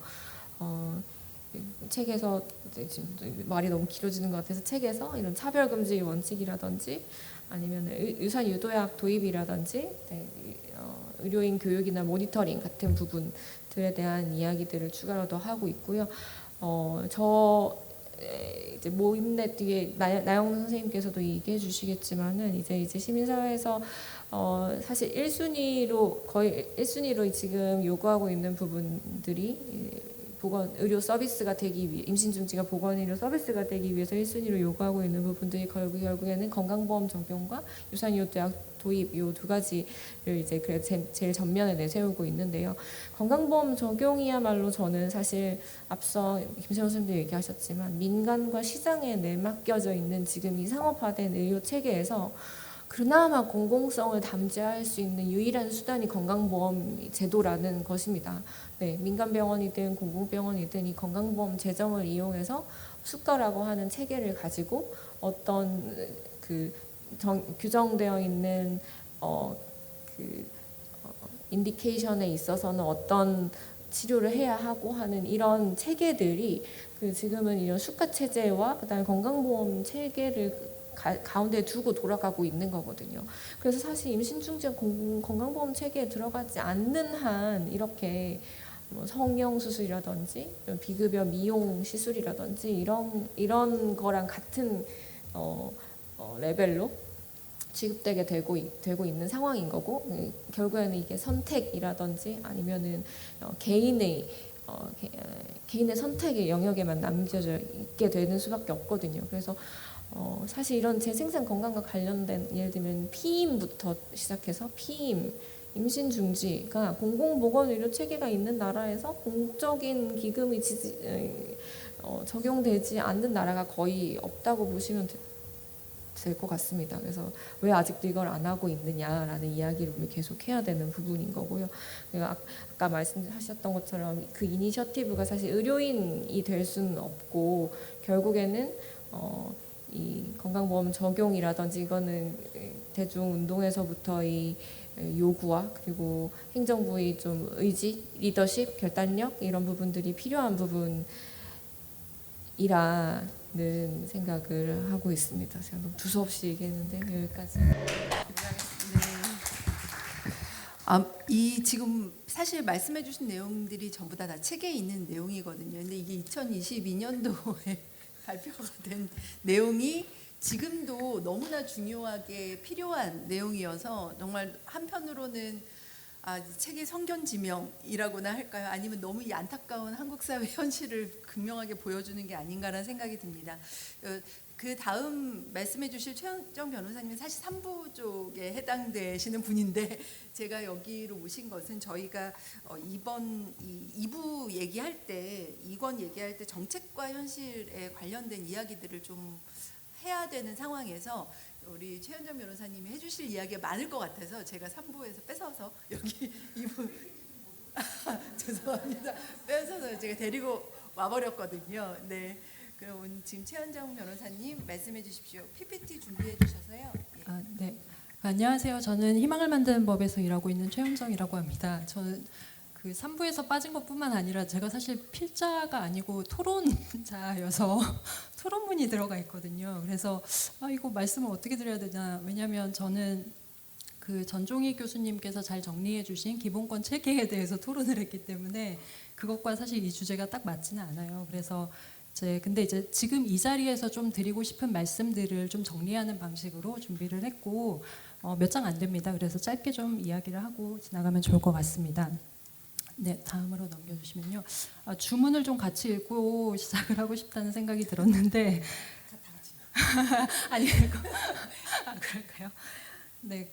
책에서 지금 말이 너무 길어지는 것 같아서 책에서 이런 차별금지 원칙이라든지 아니면 유산 유도약 도입이라든지 의료인 교육이나 모니터링 같은 부분들에 대한 이야기들을 추가로 더 하고 있고요. 저 이제 모임내 뒤에 나영 선생님께서도 얘기해 주시겠지만은 이제 시민사회에서 사실 1순위로 지금 요구하고 있는 부분들이 의료 서비스가 되기 위해, 임신 중지가 보건의료 서비스가 되기 위해서 1순위로 요구하고 있는 부분들이 결국에는 건강보험 적용과 유산유도약 도입, 이 두 가지를 이제 제일 전면에 내세우고 있는데요. 건강보험 적용이야말로 저는 사실 앞서 김세훈 선생님도 얘기하셨지만 민간과 시장에 내맡겨져 있는 지금 이 상업화된 의료 체계에서 그나마 공공성을 담재할 수 있는 유일한 수단이 건강보험 제도라는 것입니다. 네, 민간병원이든 공공병원이든 이 건강보험 재정을 이용해서 수가라고 하는 체계를 가지고 어떤 규정되어 있는 인디케이션에 있어서는 어떤 치료를 해야 하고 하는 이런 체계들이 지금은 이런 수가 체제와 그다음에 건강보험 체계를 가운데 두고 돌아가고 있는 거거든요. 그래서 사실 임신 중지 건강보험 체계에 들어가지 않는 한 이렇게 뭐 성형 수술이라든지 비급여 미용 시술이라든지 이런 거랑 같은 레벨로 취급되게 되고 있는 상황인 거고, 결국에는 이게 선택이라든지 아니면은 개인의 선택의 영역에만 남겨져 있게 되는 수밖에 없거든요. 그래서 사실 이런 재생산 건강과 관련된 예를 들면 피임부터 시작해서 피임, 임신 중지가 공공보건의료 체계가 있는 나라에서 공적인 기금이 적용되지 않는 나라가 거의 없다고 보시면 될 것 같습니다. 그래서 왜 아직도 이걸 안 하고 있느냐라는 이야기를 우리 계속 해야 되는 부분인 거고요. 아까 말씀하셨던 것처럼 그 이니셔티브가 사실 의료인이 될 수는 없고, 결국에는 이 건강보험 적용이라든지 이거는 대중운동에서부터 이 요구와 그리고 행정부의 좀 의지, 리더십, 결단력 이런 부분들이 필요한 부분이라는 생각을 하고 있습니다. 제가 너무 두서없이 얘기했는데 여기까지. 이 지금 사실 말씀해주신 내용들이 전부 다 책에 있는 내용이거든요. 근데 이게 2022년도에 발표가 된 내용이 지금도 너무나 중요하게 필요한 내용이어서 정말 한편으로는 책의 성견지명이라고나 할까요? 아니면 너무 이 안타까운 한국 사회 현실을 극명하게 보여주는 게 아닌가라는 생각이 듭니다. 그 다음 말씀해 주실 최현정 변호사님은 사실 3부 쪽에 해당되시는 분인데, 제가 여기로 모신 것은 저희가 이번 2부 얘기할 때, 2권 얘기할 때 정책과 현실에 관련된 이야기들을 좀 해야 되는 상황에서 우리 최현정 변호사님이 해주실 이야기가 많을 것 같아서 제가 3부에서 뺏어서 여기 2부 죄송합니다. 뺏어서 제가 데리고 와버렸거든요. 네. 그럼 지금 최현정 변호사님 말씀해 주십시오. PPT 준비해 주셔서요. 예. 네. 안녕하세요. 저는 희망을 만드는 법에서 일하고 있는 최현정이라고 합니다. 저는 그 3부에서 빠진 것뿐만 아니라 제가 사실 필자가 아니고 토론자여서 토론문이 들어가 있거든요. 그래서 이거 말씀을 어떻게 드려야 되나. 왜냐하면 저는 그 전종희 교수님께서 잘 정리해 주신 기본권 체계에 대해서 토론을 했기 때문에 그것과 사실 이 주제가 딱 맞지는 않아요. 그래서 근데 이제 지금 이 자리에서 좀 드리고 싶은 말씀들을 좀 정리하는 방식으로 준비를 했고, 몇 장 안 됩니다. 그래서 짧게 좀 이야기를 하고 지나가면 좋을 것 같습니다. 네, 다음으로 넘겨주시면요. 주문을 좀 같이 읽고 시작을 하고 싶다는 생각이 들었는데 아니 그럴까요? 네,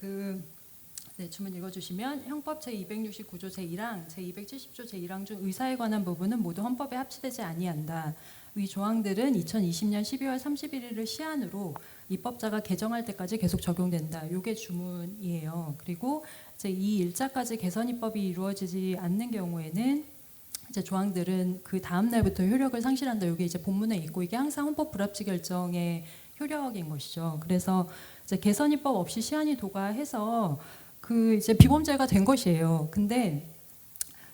네, 주문 읽어주시면 형법 제269조 제1항, 제270조 제1항 중 의사에 관한 부분은 모두 헌법에 합치되지 아니한다. 위 조항들은 2020년 12월 31일을 시한으로 입법자가 개정할 때까지 계속 적용된다. 이게 주문이에요. 그리고 이제 이 일자까지 개선 입법이 이루어지지 않는 경우에는 이제 조항들은 그 다음 날부터 효력을 상실한다. 이게 이제 본문에 있고, 이게 항상 헌법 불합치 결정의 효력인 것이죠. 그래서 이제 개선 입법 없이 시한이 도과해서 이제 비범죄가 된 것이에요. 근데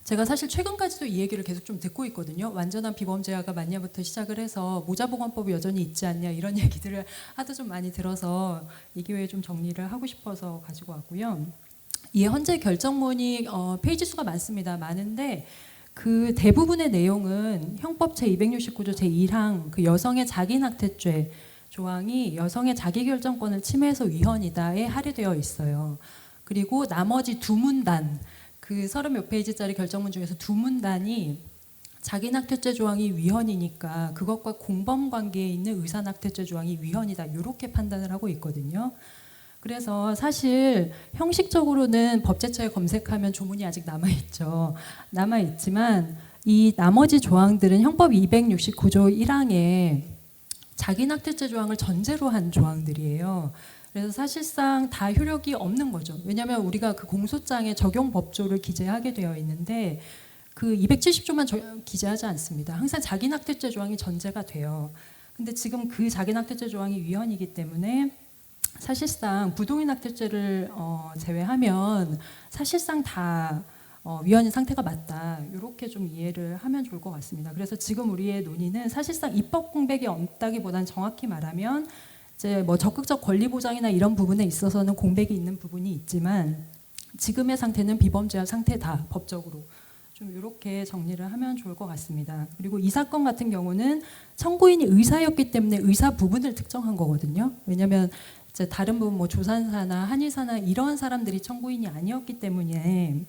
제가 사실 최근까지도 이 얘기를 계속 좀 듣고 있거든요. 완전한 비범죄화가 맞냐부터 시작을 해서 모자보건법이 여전히 있지 않냐 이런 얘기들을 하도 좀 많이 들어서 이 기회에 좀 정리를 하고 싶어서 가지고 왔고요. 이 헌재 결정문이 페이지 수가 많습니다. 많은데 그 대부분의 내용은 형법 제269조 제1항 그 여성의 자기낙태죄 조항이 여성의 자기결정권을 침해해서 위헌이다에 할애되어 있어요. 그리고 나머지 두 문단, 그 30몇 페이지짜리 결정문 중에서 두 문단이 자기낙태죄 조항이 위헌이니까 그것과 공범관계에 있는 의사낙태죄 조항이 위헌이다. 이렇게 판단을 하고 있거든요. 그래서 사실 형식적으로는 법제처에 검색하면 조문이 아직 남아있죠. 남아있지만 이 나머지 조항들은 형법 269조 1항에 자기낙태죄 조항을 전제로 한 조항들이에요. 그래서 사실상 다 효력이 없는 거죠. 왜냐하면 우리가 그 공소장에 적용 법조를 기재하게 되어 있는데 그 270조만 기재하지 않습니다. 항상 자기낙태죄 조항이 전제가 돼요. 근데 지금 그 자기낙태죄 조항이 위헌이기 때문에 사실상 부동의 낙태죄를 제외하면 사실상 다 위헌인 상태가 맞다. 이렇게 좀 이해를 하면 좋을 것 같습니다. 그래서 지금 우리의 논의는 사실상 입법 공백이 없다기보다는 정확히 말하면 이제 뭐 적극적 권리 보장이나 이런 부분에 있어서는 공백이 있는 부분이 있지만 지금의 상태는 비범죄한 상태다. 법적으로. 좀 이렇게 정리를 하면 좋을 것 같습니다. 그리고 이 사건 같은 경우는 청구인이 의사였기 때문에 의사 부분을 특정한 거거든요. 왜냐하면 이제 다른 부분 뭐 조산사나 한의사나 이런 사람들이 청구인이 아니었기 때문에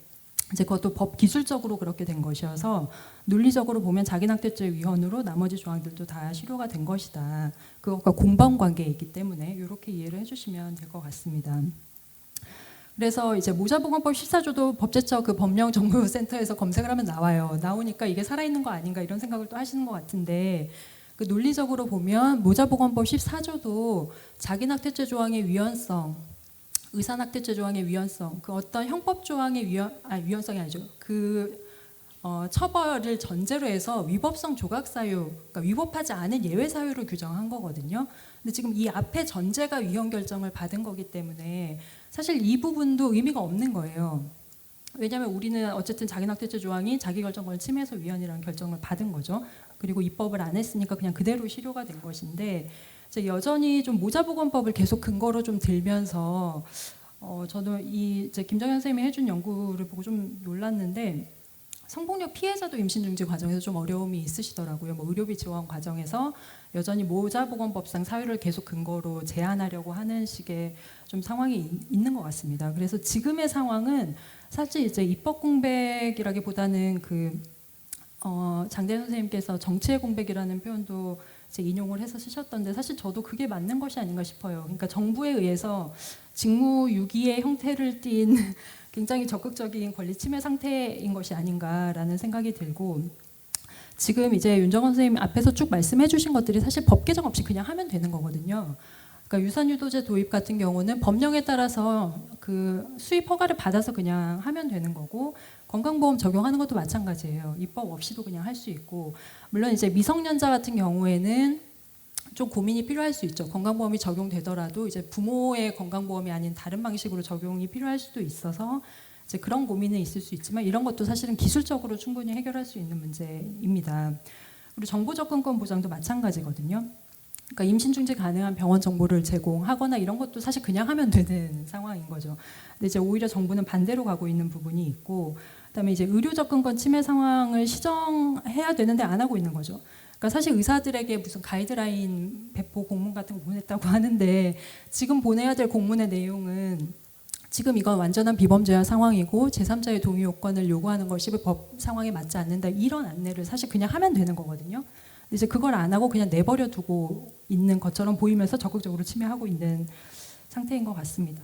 이제 그것도 법 기술적으로 그렇게 된 것이어서 논리적으로 보면 자기낙태죄 위헌으로 나머지 조항들도 다 실효가 된 것이다. 그것과 공방 관계에 있기 때문에 이렇게 이해를 해주시면 될 것 같습니다. 그래서 이제 모자보건법 14조도 법제처 그 법령정보센터에서 검색을 하면 나와요. 나오니까 이게 살아있는 거 아닌가 이런 생각을 또 하시는 것 같은데 그 논리적으로 보면 모자보건법 14조도 자기낙태죄 조항의 위헌성, 의사낙태죄 조항의 위헌성, 그 어떤 형법 조항의 위헌성이 아니죠. 처벌을 전제로 해서 위법성 조각 사유, 그러니까 위법하지 않은 예외 사유를 규정한 거거든요. 근데 지금 이 앞에 전제가 위헌 결정을 받은 거기 때문에 사실 이 부분도 의미가 없는 거예요. 왜냐하면 우리는 어쨌든 자기낙태죄 조항이 자기결정권을 침해해서 위헌이라는 결정을 받은 거죠. 그리고 입법을 안 했으니까 그냥 그대로 실효가 된 것인데 이제 여전히 좀 모자보건법을 계속 근거로 좀 들면서 저도 이제 김정현 선생님이 해준 연구를 보고 좀 놀랐는데 성폭력 피해자도 임신 중지 과정에서 좀 어려움이 있으시더라고요. 뭐 의료비 지원 과정에서 여전히 모자보건법상 사유를 계속 근거로 제한하려고 하는 식의 좀 상황이 있는 것 같습니다. 그래서 지금의 상황은 사실 이제 입법 공백이라기보다는 장대현 선생님께서 정치의 공백이라는 표현도 이제 인용을 해서 쓰셨던데 사실 저도 그게 맞는 것이 아닌가 싶어요. 그러니까 정부에 의해서 직무유기의 형태를 띈 굉장히 적극적인 권리 침해 상태인 것이 아닌가라는 생각이 들고 지금 이제 윤정원 선생님 앞에서 쭉 말씀해 주신 것들이 사실 법 개정 없이 그냥 하면 되는 거거든요. 그러니까 유산유도제 도입 같은 경우는 법령에 따라서 그 수입 허가를 받아서 그냥 하면 되는 거고 건강보험 적용하는 것도 마찬가지예요. 입법 없이도 그냥 할 수 있고 물론 이제 미성년자 같은 경우에는 좀 고민이 필요할 수 있죠. 건강보험이 적용되더라도 이제 부모의 건강보험이 아닌 다른 방식으로 적용이 필요할 수도 있어서 이제 그런 고민은 있을 수 있지만 이런 것도 사실은 기술적으로 충분히 해결할 수 있는 문제입니다. 그리고 정보접근권 보장도 마찬가지거든요. 그러니까 임신 중지 가능한 병원 정보를 제공하거나 이런 것도 사실 그냥 하면 되는 상황인 거죠. 근데 이제 오히려 정부는 반대로 가고 있는 부분이 있고, 그다음에 이제 의료 접근권 침해 상황을 시정해야 되는데 안 하고 있는 거죠. 그러니까 사실 의사들에게 무슨 가이드라인 배포 공문 같은 거 보냈다고 하는데 지금 보내야 될 공문의 내용은 지금 이건 완전한 비범죄화 상황이고 제3자의 동의 요건을 요구하는 것이 법 상황에 맞지 않는다 이런 안내를 사실 그냥 하면 되는 거거든요. 이제 그걸 안 하고 그냥 내버려 두고 있는 것처럼 보이면서 적극적으로 침해하고 있는 상태인 것 같습니다.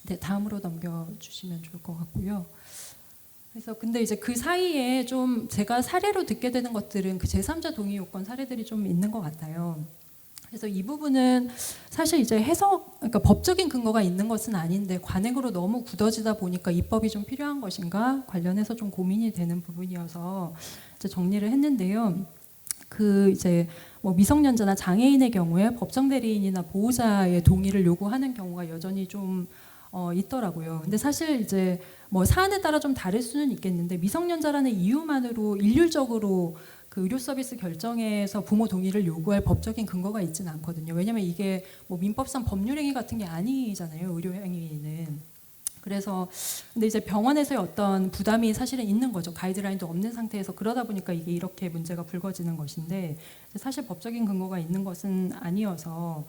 네, 다음으로 넘겨주시면 좋을 것 같고요. 그래서 근데 이제 그 사이에 좀 제가 사례로 듣게 되는 것들은 그 제3자 동의 요건 사례들이 좀 있는 것 같아요. 그래서 이 부분은 사실 이제 그러니까 법적인 근거가 있는 것은 아닌데 관행으로 너무 굳어지다 보니까 입법이 좀 필요한 것인가 관련해서 좀 고민이 되는 부분이어서 이제 정리를 했는데요. 그 이제 뭐 미성년자나 장애인의 경우에 법정 대리인이나 보호자의 동의를 요구하는 경우가 여전히 좀 있더라고요. 근데 사실 이제 뭐 사안에 따라 좀 다를 수는 있겠는데 미성년자라는 이유만으로 일률적으로 그 의료 서비스 결정에서 부모 동의를 요구할 법적인 근거가 있지는 않거든요. 왜냐하면 이게 뭐 민법상 법률 행위 같은 게 아니잖아요. 의료 행위는. 그래서 근데 이제 병원에서의 어떤 부담이 사실은 있는 거죠. 가이드라인도 없는 상태에서 그러다 보니까 이게 이렇게 문제가 불거지는 것인데 사실 법적인 근거가 있는 것은 아니어서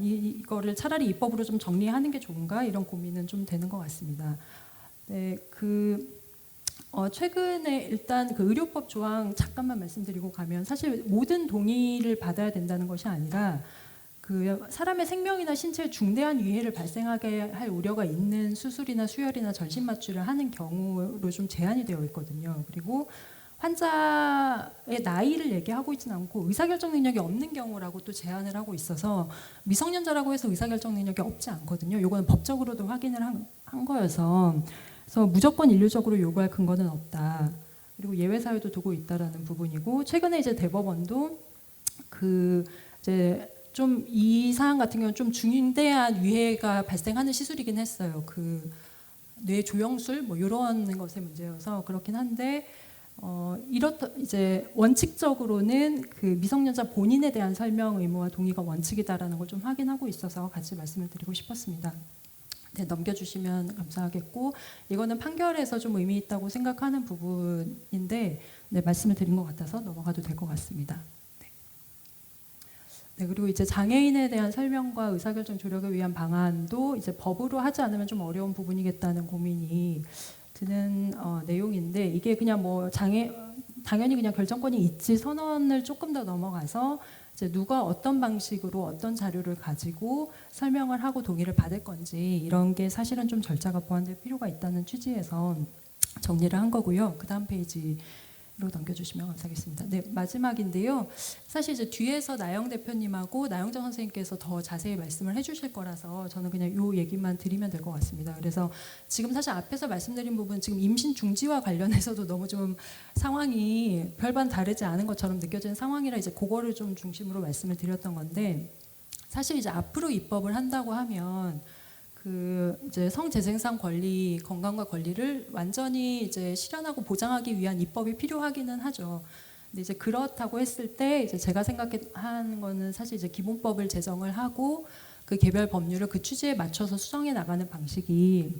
이거를 차라리 입법으로 좀 정리하는 게 좋은가 이런 고민은 좀 되는 것 같습니다. 네, 최근에 일단 그 의료법 조항 잠깐만 말씀드리고 가면 사실 모든 동의를 받아야 된다는 것이 아니라 그 사람의 생명이나 신체에 중대한 위해를 발생하게 할 우려가 있는 수술이나 수혈이나 전신 마취를 하는 경우로 좀 제한이 되어 있거든요. 그리고 환자의 나이를 얘기하고 있지는 않고 의사결정 능력이 없는 경우라고 또 제한을 하고 있어서 미성년자라고 해서 의사결정 능력이 없지 않거든요. 요거는 법적으로도 확인을 한 거여서 그래서 무조건 인류적으로 요구할 근거는 없다. 그리고 예외 사유도 두고 있다라는 부분이고 최근에 이제 대법원도 그 이제 좀 이 사안 같은 경우는 좀 중대한 위해가 발생하는 시술이긴 했어요. 그 뇌 조영술 뭐 이런 것의 문제여서 그렇긴 한데 이렇다 이제 원칙적으로는 그 미성년자 본인에 대한 설명 의무와 동의가 원칙이다라는 걸 좀 확인하고 있어서 같이 말씀을 드리고 싶었습니다. 네, 넘겨주시면 감사하겠고 이거는 판결에서 좀 의미 있다고 생각하는 부분인데 네, 말씀을 드린 것 같아서 넘어가도 될 것 같습니다. 네, 그리고 이제 장애인에 대한 설명과 의사결정 조력을 위한 방안도 이제 법으로 하지 않으면 좀 어려운 부분이겠다는 고민이 드는 내용인데 이게 그냥 뭐 당연히 그냥 결정권이 있지 선언을 조금 더 넘어가서 이제 누가 어떤 방식으로 어떤 자료를 가지고 설명을 하고 동의를 받을 건지 이런 게 사실은 좀 절차가 보완될 필요가 있다는 취지에서 정리를 한 거고요. 그 다음 페이지로 넘겨주시면 감사하겠습니다. 네, 마지막인데요. 사실 이제 뒤에서 나영 대표님하고 나영정 선생님께서 더 자세히 말씀을 해주실 거라서 저는 그냥 요 얘기만 드리면 될 것 같습니다. 그래서 지금 사실 앞에서 말씀드린 부분 지금 임신 중지와 관련해서도 너무 좀 상황이 별반 다르지 않은 것처럼 느껴지는 상황이라 이제 그거를 좀 중심으로 말씀을 드렸던 건데 사실 이제 앞으로 입법을 한다고 하면 그 이제 성재생산 권리, 건강과 권리를 완전히 이제 실현하고 보장하기 위한 입법이 필요하기는 하죠. 근데 이제 그렇다고 했을 때 이제 제가 생각한 거는 사실 이제 기본법을 제정을 하고 그 개별 법률을 그 취지에 맞춰서 수정해 나가는 방식이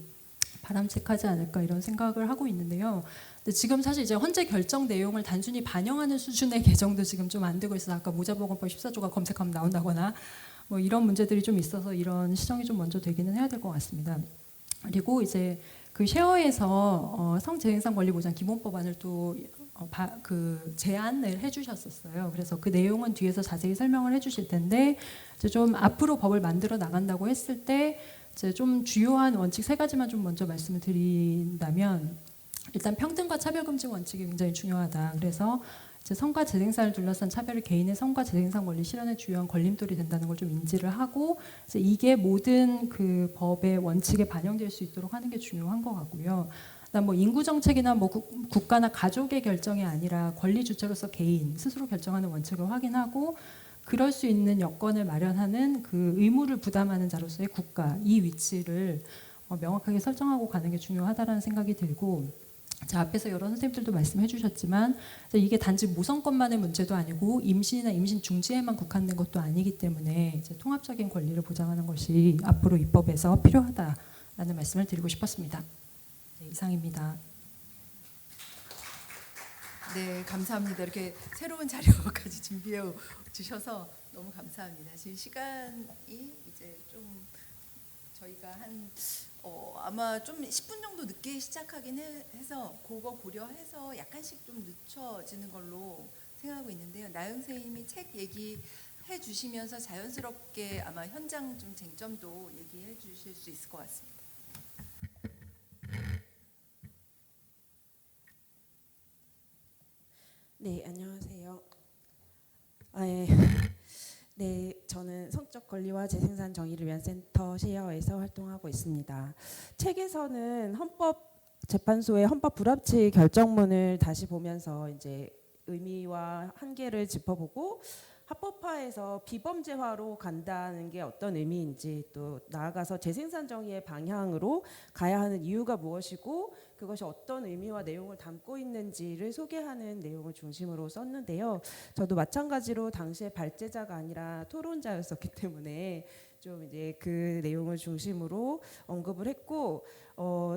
바람직하지 않을까 이런 생각을 하고 있는데요. 근데 지금 사실 이제 헌재 결정 내용을 단순히 반영하는 수준의 개정도 지금 좀 안 되고 있어서 아까 모자보건법 14조가 검색하면 나온다거나 뭐 이런 문제들이 좀 있어서 이런 시정이 좀 먼저 되기는 해야 될 것 같습니다. 그리고 이제 그 쉐어에서 성재생산 권리 보장 기본법안을 또 그 제안을 해주셨었어요. 그래서 그 내용은 뒤에서 자세히 설명을 해주실 텐데 이제 좀 앞으로 법을 만들어 나간다고 했을 때 이제 좀 주요한 원칙 3가지만 좀 먼저 말씀을 드린다면 일단 평등과 차별금지 원칙이 굉장히 중요하다. 그래서 이제 성과 재생산을 둘러싼 차별이 개인의 성과 재생산 권리 실현에 주요한 걸림돌이 된다는 걸 좀 인지를 하고 이제 이게 모든 그 법의 원칙에 반영될 수 있도록 하는 게 중요한 것 같고요. 그다음 뭐 인구 정책이나 뭐 국가나 가족의 결정이 아니라 권리 주체로서 개인 스스로 결정하는 원칙을 확인하고 그럴 수 있는 여건을 마련하는 그 의무를 부담하는 자로서의 국가 이 위치를 명확하게 설정하고 가는 게 중요하다라는 생각이 들고 자, 앞에서 여러 선생님들도 말씀해 주셨지만 이게 단지 모성권만의 문제도 아니고 임신이나 임신 중지에만 국한된 것도 아니기 때문에 이제 통합적인 권리를 보장하는 것이 앞으로 입법에서 필요하다라는 말씀을 드리고 싶었습니다. 네, 이상입니다. 네, 감사합니다. 이렇게 새로운 자료까지 준비해 주셔서 너무 감사합니다. 지금 시간이 이제 좀 저희가 한 아마 좀 10분 정도 늦게 시작하긴 해서 그거 고려해서 약간씩 좀 늦춰지는 걸로 생각하고 있는데요. 나영 선생님이 책 얘기해 주시면서 자연스럽게 아마 현장 좀 쟁점도 얘기해 주실 수 있을 것 같습니다. 네, 안녕하세요. 네, 저는 성적 권리와 재생산 정의를 위한 센터 쉐어에서 활동하고 있습니다. 책에서는 헌법재판소의 헌법 불합치 결정문을 다시 보면서 이제 의미와 한계를 짚어보고 합법화에서 비범죄화로 간다는 게 어떤 의미인지 또 나아가서 재생산 정의의 방향으로 가야 하는 이유가 무엇이고 그것이 어떤 의미와 내용을 담고 있는지를 소개하는 내용을 중심으로 썼는데요. 저도 마찬가지로 당시에 발제자가 아니라 토론자였었기 때문에 좀 이제 그 내용을 중심으로 언급을 했고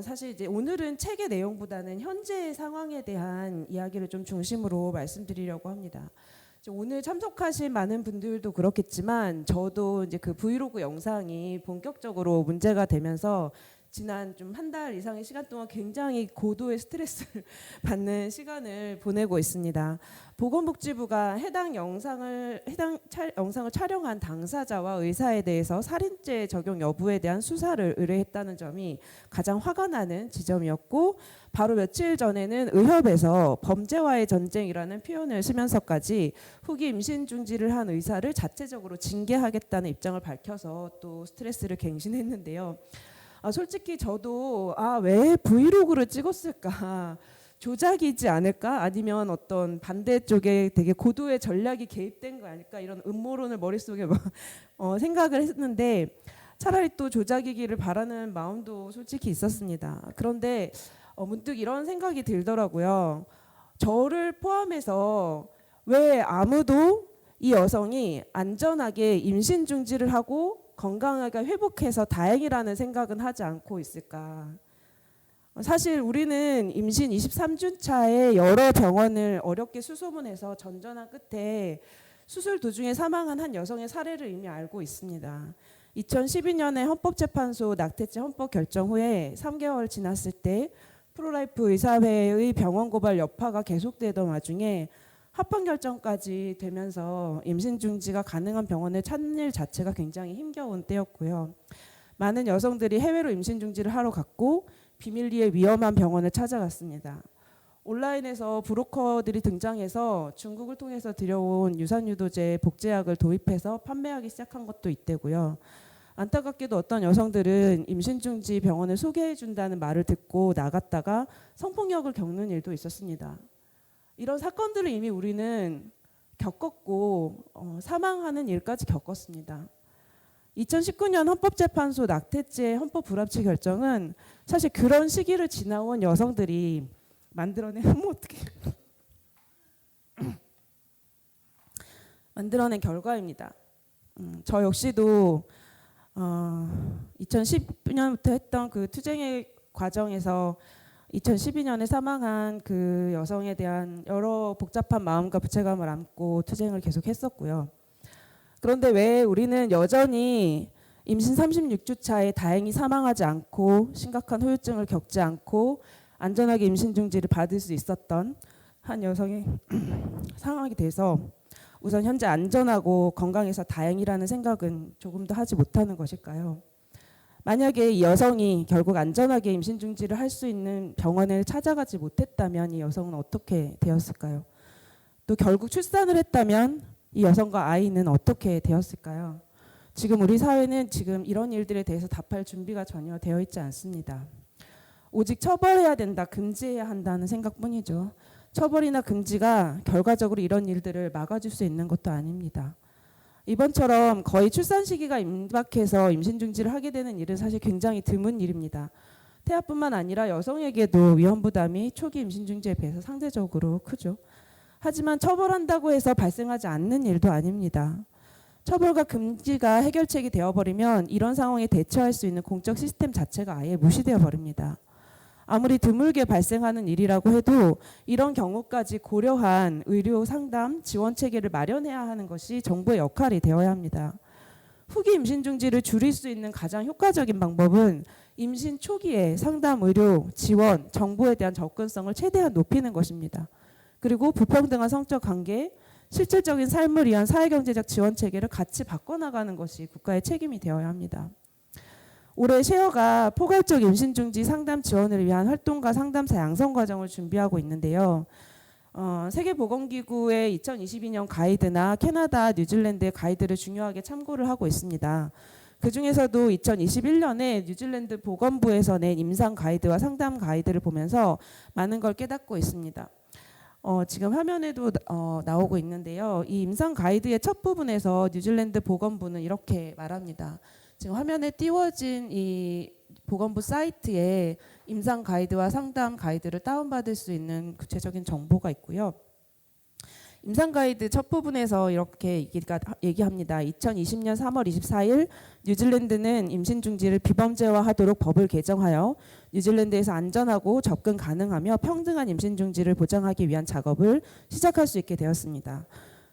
사실 이제 오늘은 책의 내용보다는 현재의 상황에 대한 이야기를 좀 중심으로 말씀드리려고 합니다. 오늘 참석하신 많은 분들도 그렇겠지만 저도 이제 그 브이로그 영상이 본격적으로 문제가 되면서 지난 좀 한 달 이상의 시간 동안 굉장히 고도의 스트레스를 받는 시간을 보내고 있습니다. 보건복지부가 해당 영상을 촬영한 당사자와 의사에 대해서 살인죄 적용 여부에 대한 수사를 의뢰했다는 점이 가장 화가 나는 지점이었고, 바로 며칠 전에는 의협에서 범죄와의 전쟁이라는 표현을 쓰면서까지 후기 임신 중지를 한 의사를 자체적으로 징계하겠다는 입장을 밝혀서 또 스트레스를 갱신했는데요. 솔직히 저도 왜 브이로그를 찍었을까, 조작이지 않을까, 아니면 어떤 반대쪽에 되게 고도의 전략이 개입된 거 아닐까, 이런 음모론을 머릿속에 생각을 했는데, 차라리 또 조작이기를 바라는 마음도 솔직히 있었습니다. 그런데 문득 이런 생각이 들더라고요. 저를 포함해서 왜 아무도 이 여성이 안전하게 임신 중지를 하고 건강하게 회복해서 다행이라는 생각은 하지 않고 있을까? 사실 우리는 임신 23주 차에 여러 병원을 어렵게 수소문해서 전전한 끝에 수술 도중에 사망한 한 여성의 사례를 이미 알고 있습니다. 2012년에 헌법재판소 낙태죄 헌법 결정 후에 3개월 지났을 때 프로라이프 의사회의 병원 고발 여파가 계속되던 와중에 합헌 결정까지 되면서 임신 중지가 가능한 병원을 찾는 일 자체가 굉장히 힘겨운 때였고요. 많은 여성들이 해외로 임신 중지를 하러 갔고 비밀리에 위험한 병원을 찾아갔습니다. 온라인에서 브로커들이 등장해서 중국을 통해서 들여온 유산유도제 복제약을 도입해서 판매하기 시작한 것도 있대고요. 안타깝게도 어떤 여성들은 임신 중지 병원을 소개해 준다는 말을 듣고 나갔다가 성폭력을 겪는 일도 있었습니다. 이런 사건들을 이미 우리는 겪었고 사망하는 일까지 겪었습니다. 2019년 헌법재판소 낙태죄 헌법 불합치 결정은 사실 그런 시기를 지나온 여성들이 만들어낸 만들어낸 결과입니다. 저 역시도 2010년부터 했던 그 투쟁의 과정에서 2012년에 사망한 그 여성에 대한 여러 복잡한 마음과 부채감을 안고 투쟁을 계속했었고요. 그런데 왜 우리는 여전히 임신 36주 차에 다행히 사망하지 않고 심각한 후유증을 겪지 않고 안전하게 임신 중지를 받을 수 있었던 한 여성의 상황이 돼서 우선 현재 안전하고 건강해서 다행이라는 생각은 조금도 하지 못하는 것일까요? 만약에 이 여성이 결국 안전하게 임신 중지를 할 수 있는 병원을 찾아가지 못했다면 이 여성은 어떻게 되었을까요? 또 결국 출산을 했다면 이 여성과 아이는 어떻게 되었을까요? 지금 우리 사회는 지금 이런 일들에 대해서 답할 준비가 전혀 되어 있지 않습니다. 오직 처벌해야 된다, 금지해야 한다는 생각뿐이죠. 처벌이나 금지가 결과적으로 이런 일들을 막아줄 수 있는 것도 아닙니다. 이번처럼 거의 출산 시기가 임박해서 임신 중지를 하게 되는 일은 사실 굉장히 드문 일입니다. 태아뿐만 아니라 여성에게도 위험 부담이 초기 임신 중지에 비해서 상대적으로 크죠. 하지만 처벌한다고 해서 발생하지 않는 일도 아닙니다. 처벌과 금지가 해결책이 되어버리면 이런 상황에 대처할 수 있는 공적 시스템 자체가 아예 무시되어 버립니다. 아무리 드물게 발생하는 일이라고 해도 이런 경우까지 고려한 의료 상담 지원 체계를 마련해야 하는 것이 정부의 역할이 되어야 합니다. 후기 임신 중지를 줄일 수 있는 가장 효과적인 방법은 임신 초기에 상담 의료 지원 정보에 대한 접근성을 최대한 높이는 것입니다. 그리고 불평등한 성적 관계, 실질적인 삶을 위한 사회경제적 지원 체계를 같이 바꿔나가는 것이 국가의 책임이 되어야 합니다. 올해 셰어가 포괄적 임신 중지 상담 지원을 위한 활동가 상담사 양성 과정을 준비하고 있는데요. 세계보건기구의 2022년 가이드나 캐나다, 뉴질랜드의 가이드를 중요하게 참고를 하고 있습니다. 그중에서도 2021년에 뉴질랜드 보건부에서 낸 임상 가이드와 상담 가이드를 보면서 많은 걸 깨닫고 있습니다. 지금 화면에도 나오고 있는데요. 이 임상 가이드의 첫 부분에서 뉴질랜드 보건부는 이렇게 말합니다. 지금 화면에 띄워진 이 보건부 사이트에 임상 가이드와 상담 가이드를 다운받을 수 있는 구체적인 정보가 있고요. 임상 가이드 첫 부분에서 이렇게 얘기합니다. 2020년 3월 24일 뉴질랜드는 임신 중지를 비범죄화하도록 법을 개정하여 뉴질랜드에서 안전하고 접근 가능하며 평등한 임신 중지를 보장하기 위한 작업을 시작할 수 있게 되었습니다.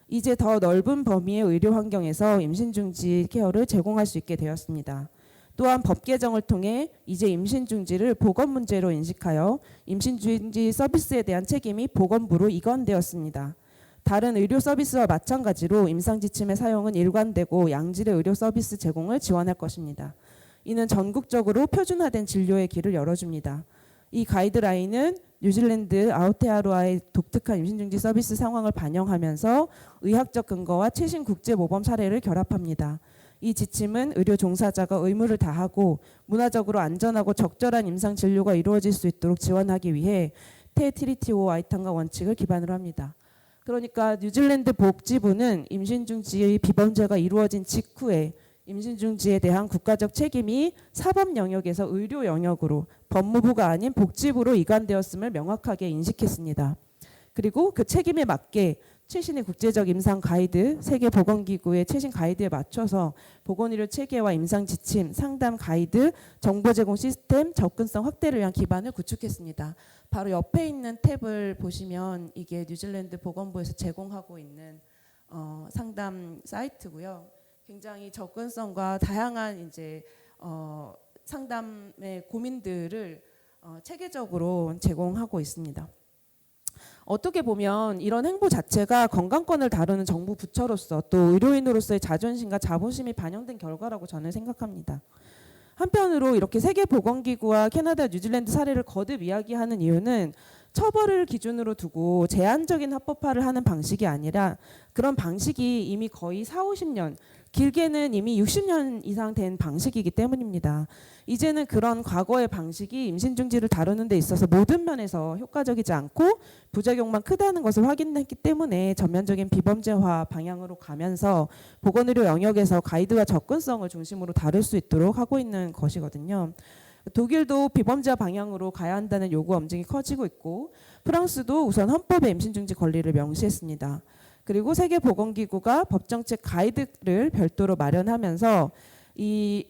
이제 더 넓은 범위의 의료 환경에서 임신 중지 케어를 제공할 수 있게 되었습니다. 또한 법 개정을 통해 이제 임신 중지를 보건 문제로 인식하여 임신 중지 서비스에 대한 책임이 보건부로 이관되었습니다. 다른 의료 서비스와 마찬가지로 임상 지침의 사용은 일관되고 양질의 의료 서비스 제공을 지원할 것입니다. 이는 전국적으로 표준화된 진료의 길을 열어줍니다. 이 가이드라인은 뉴질랜드 아오테아로아의 독특한 임신중지 서비스 상황을 반영하면서 의학적 근거와 최신 국제 모범 사례를 결합합니다. 이 지침은 의료 종사자가 의무를 다하고 문화적으로 안전하고 적절한 임상 진료가 이루어질 수 있도록 지원하기 위해 테트리티오 아이탄가 원칙을 기반으로 합니다. 그러니까 뉴질랜드 복지부는 임신중지의 비범죄가 이루어진 직후에 임신중지에 대한 국가적 책임이 사법 영역에서 의료 영역으로 법무부가 아닌 복지부로 이관되었음을 명확하게 인식했습니다. 그리고 그 책임에 맞게 최신의 국제적 임상 가이드, 세계보건기구의 최신 가이드에 맞춰서 보건의료 체계와 임상 지침, 상담 가이드, 정보 제공 시스템, 접근성 확대를 위한 기반을 구축했습니다. 바로 옆에 있는 탭을 보시면 이게 뉴질랜드 보건부에서 제공하고 있는 상담 사이트고요. 굉장히 접근성과 다양한 이제 상담의 고민들을 체계적으로 제공하고 있습니다. 어떻게 보면 이런 행보 자체가 건강권을 다루는 정부 부처로서 또 의료인으로서의 자존심과 자부심이 반영된 결과라고 저는 생각합니다. 한편으로 이렇게 세계보건기구와 캐나다, 뉴질랜드 사례를 거듭 이야기하는 이유는 처벌을 기준으로 두고 제한적인 합법화를 하는 방식이 아니라 그런 방식이 이미 거의 40-50년, 길게는 이미 60년 이상 된 방식이기 때문입니다. 이제는 그런 과거의 방식이 임신중지를 다루는 데 있어서 모든 면에서 효과적이지 않고 부작용만 크다는 것을 확인했기 때문에 전면적인 비범죄화 방향으로 가면서 보건의료 영역에서 가이드와 접근성을 중심으로 다룰 수 있도록 하고 있는 것이거든요. 독일도 비범죄화 방향으로 가야 한다는 요구 엄증이 커지고 있고 프랑스도 우선 헌법에 임신중지 권리를 명시했습니다. 그리고 세계보건기구가 법정책 가이드를 별도로 마련하면서 이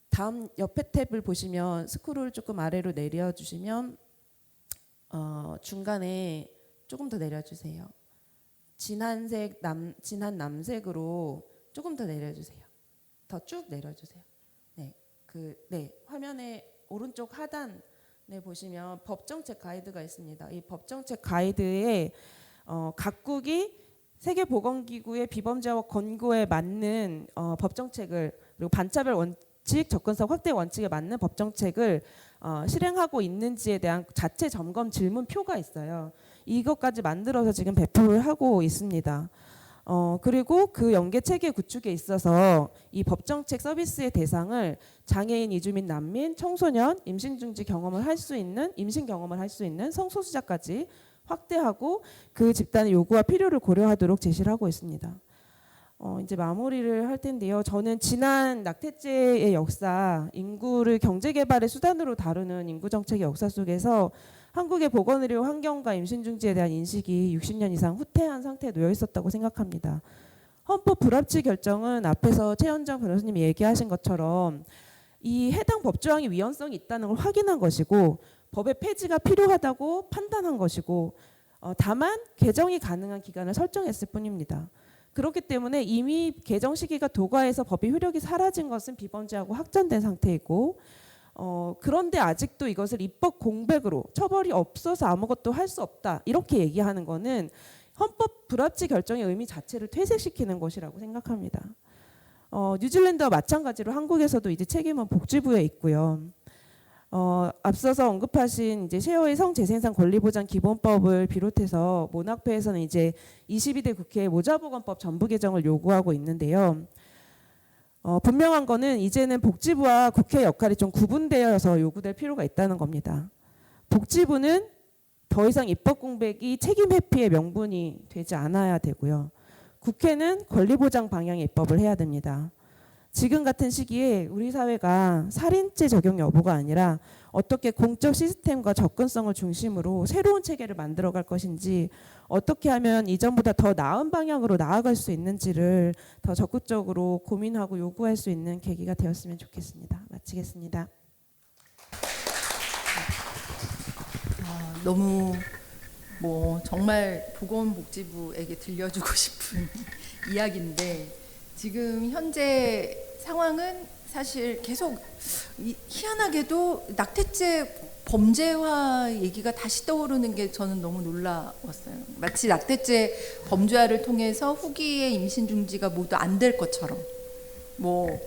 다음 옆에 탭을 보시면 스크롤 조금 아래로 내려주시면 중간에 조금 더 내려주세요. 진한 남색으로 조금 더 내려주세요. 더 쭉 내려주세요. 네, 화면에 오른쪽 하단에 보시면 법정책 가이드가 있습니다. 이 법정책 가이드에 각국이 세계보건기구의 비범죄와 권고에 맞는 법정책을 그리고 반차별 원칙, 접근성 확대 원칙에 맞는 법정책을 실행하고 있는지에 대한 자체 점검 질문표가 있어요. 이것까지 만들어서 지금 배포를 하고 있습니다. 그리고 그 연계 체계 구축에 있어서 이 법정책 서비스의 대상을 장애인, 이주민, 난민, 청소년, 임신 경험을 할 수 있는 성소수자까지 확대하고 그 집단의 요구와 필요를 고려하도록 제시를 하고 있습니다. 이제 마무리를 할 텐데요. 저는 지난 낙태죄의 역사, 인구를 경제개발의 수단으로 다루는 인구정책의 역사 속에서 한국의 보건의료 환경과 임신중지에 대한 인식이 60년 이상 후퇴한 상태에 놓여 있었다고 생각합니다. 헌법 불합치 결정은 앞에서 최현정 변호사님이 얘기하신 것처럼 이 해당 법조항이 위헌성이 있다는 걸 확인한 것이고 법의 폐지가 필요하다고 판단한 것이고 다만 개정이 가능한 기간을 설정했을 뿐입니다. 그렇기 때문에 이미 개정 시기가 도과해서 법의 효력이 사라진 것은 비범죄하고 확정된 상태이고 그런데 아직도 이것을 입법 공백으로 처벌이 없어서 아무것도 할 수 없다 이렇게 얘기하는 것은 헌법 불합치 결정의 의미 자체를 퇴색시키는 것이라고 생각합니다. 뉴질랜드와 마찬가지로 한국에서도 이제 책임은 복지부에 있고요. 앞서서 언급하신 이제 셰어의 성재생산 권리보장 기본법을 비롯해서 모낙패에서는 이제 22대 국회 모자보건법 전부 개정을 요구하고 있는데요. 분명한 거는 이제는 복지부와 국회 역할이 좀 구분되어서 요구될 필요가 있다는 겁니다. 복지부는 더 이상 입법 공백이 책임 회피의 명분이 되지 않아야 되고요. 국회는 권리보장 방향의 입법을 해야 됩니다. 지금 같은 시기에 우리 사회가 살인죄 적용 여부가 아니라 어떻게 공적 시스템과 접근성을 중심으로 새로운 체계를 만들어갈 것인지 어떻게 하면 이전보다 더 나은 방향으로 나아갈 수 있는지를 더 적극적으로 고민하고 요구할 수 있는 계기가 되었으면 좋겠습니다. 마치겠습니다. 너무 정말 보건복지부에게 들려주고 싶은 이야기인데 지금 현재 상황은 사실 계속 희한하게도 낙태죄 범죄화 얘기가 다시 떠오르는 게 저는 너무 놀라웠어요. 마치 낙태죄 범죄화를 통해서 후기의 임신 중지가 모두 안 될 것처럼, 뭐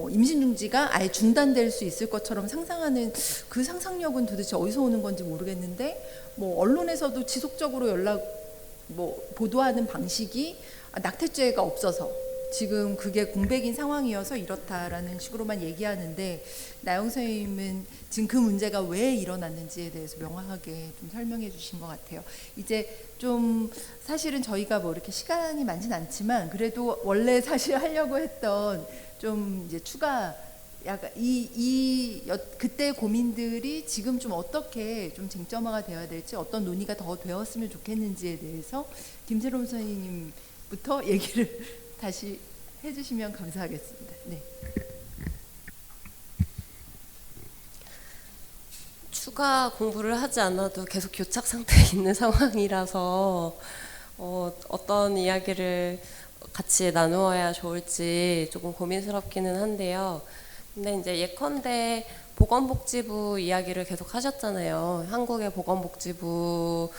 임신 중지가 아예 중단될 수 있을 것처럼 상상하는 그 상상력은 도대체 어디서 오는 건지 모르겠는데, 뭐 언론에서도 지속적으로 보도하는 방식이 낙태죄가 없어서 지금 그게 공백인 상황이어서 이렇다라는 식으로만 얘기하는데, 나영 선생님은 지금 그 문제가 왜 일어났는지에 대해서 명확하게 좀 설명해 주신 것 같아요. 이제 좀 사실은 저희가 뭐 이렇게 시간이 많진 않지만 그래도 원래 사실 하려고 했던 좀 이제 추가 약간 그때 고민들이 지금 좀 어떻게 좀 쟁점화가 되어야 될지, 어떤 논의가 더 되었으면 좋겠는지에 대해서 김새롬 선생님부터 얘기를 다시 해주시면 감사하겠습니다. 네. 추가 공부를 하지 않아도 계속 교착 상태에 있는 상황이라서 어떤 이야기를 같이 나누어야 좋을지 조금 고민스럽기는 한데요. 근데 이제 예컨대 보건복지부 이야기를 계속 하셨잖아요. 한국의 보건복지부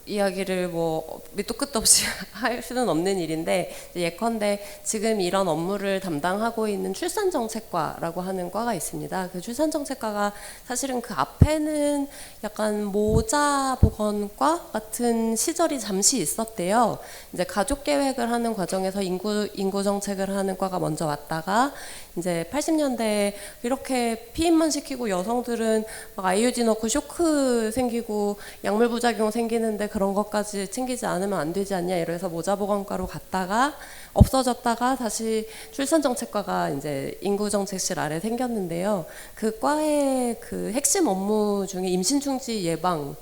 이야기를 뭐 밑도 끝도 없이 할 수는 없는 일인데, 예컨대 지금 이런 업무를 담당하고 있는 출산정책과라고 하는 과가 있습니다. 그 출산정책과가 사실은 그 앞에는 약간 모자보건과 같은 시절이 잠시 있었대요. 이제 가족계획을 하는 과정에서 인구정책을 하는 과가 먼저 왔다가 이제 80년대에 이렇게 피임만 시키고 여성들은 막 IUD 넣고 쇼크 생기고 약물 부작용 생기는데 그런 것까지 챙기지 않으면 안 되지 않냐, 이래서 모자보건과로 갔다가 없어졌다가 다시 출산정책과가 이제 인구정책실 아래 생겼는데요. 그 과의 그 핵심 업무 중에 임신중지 예방이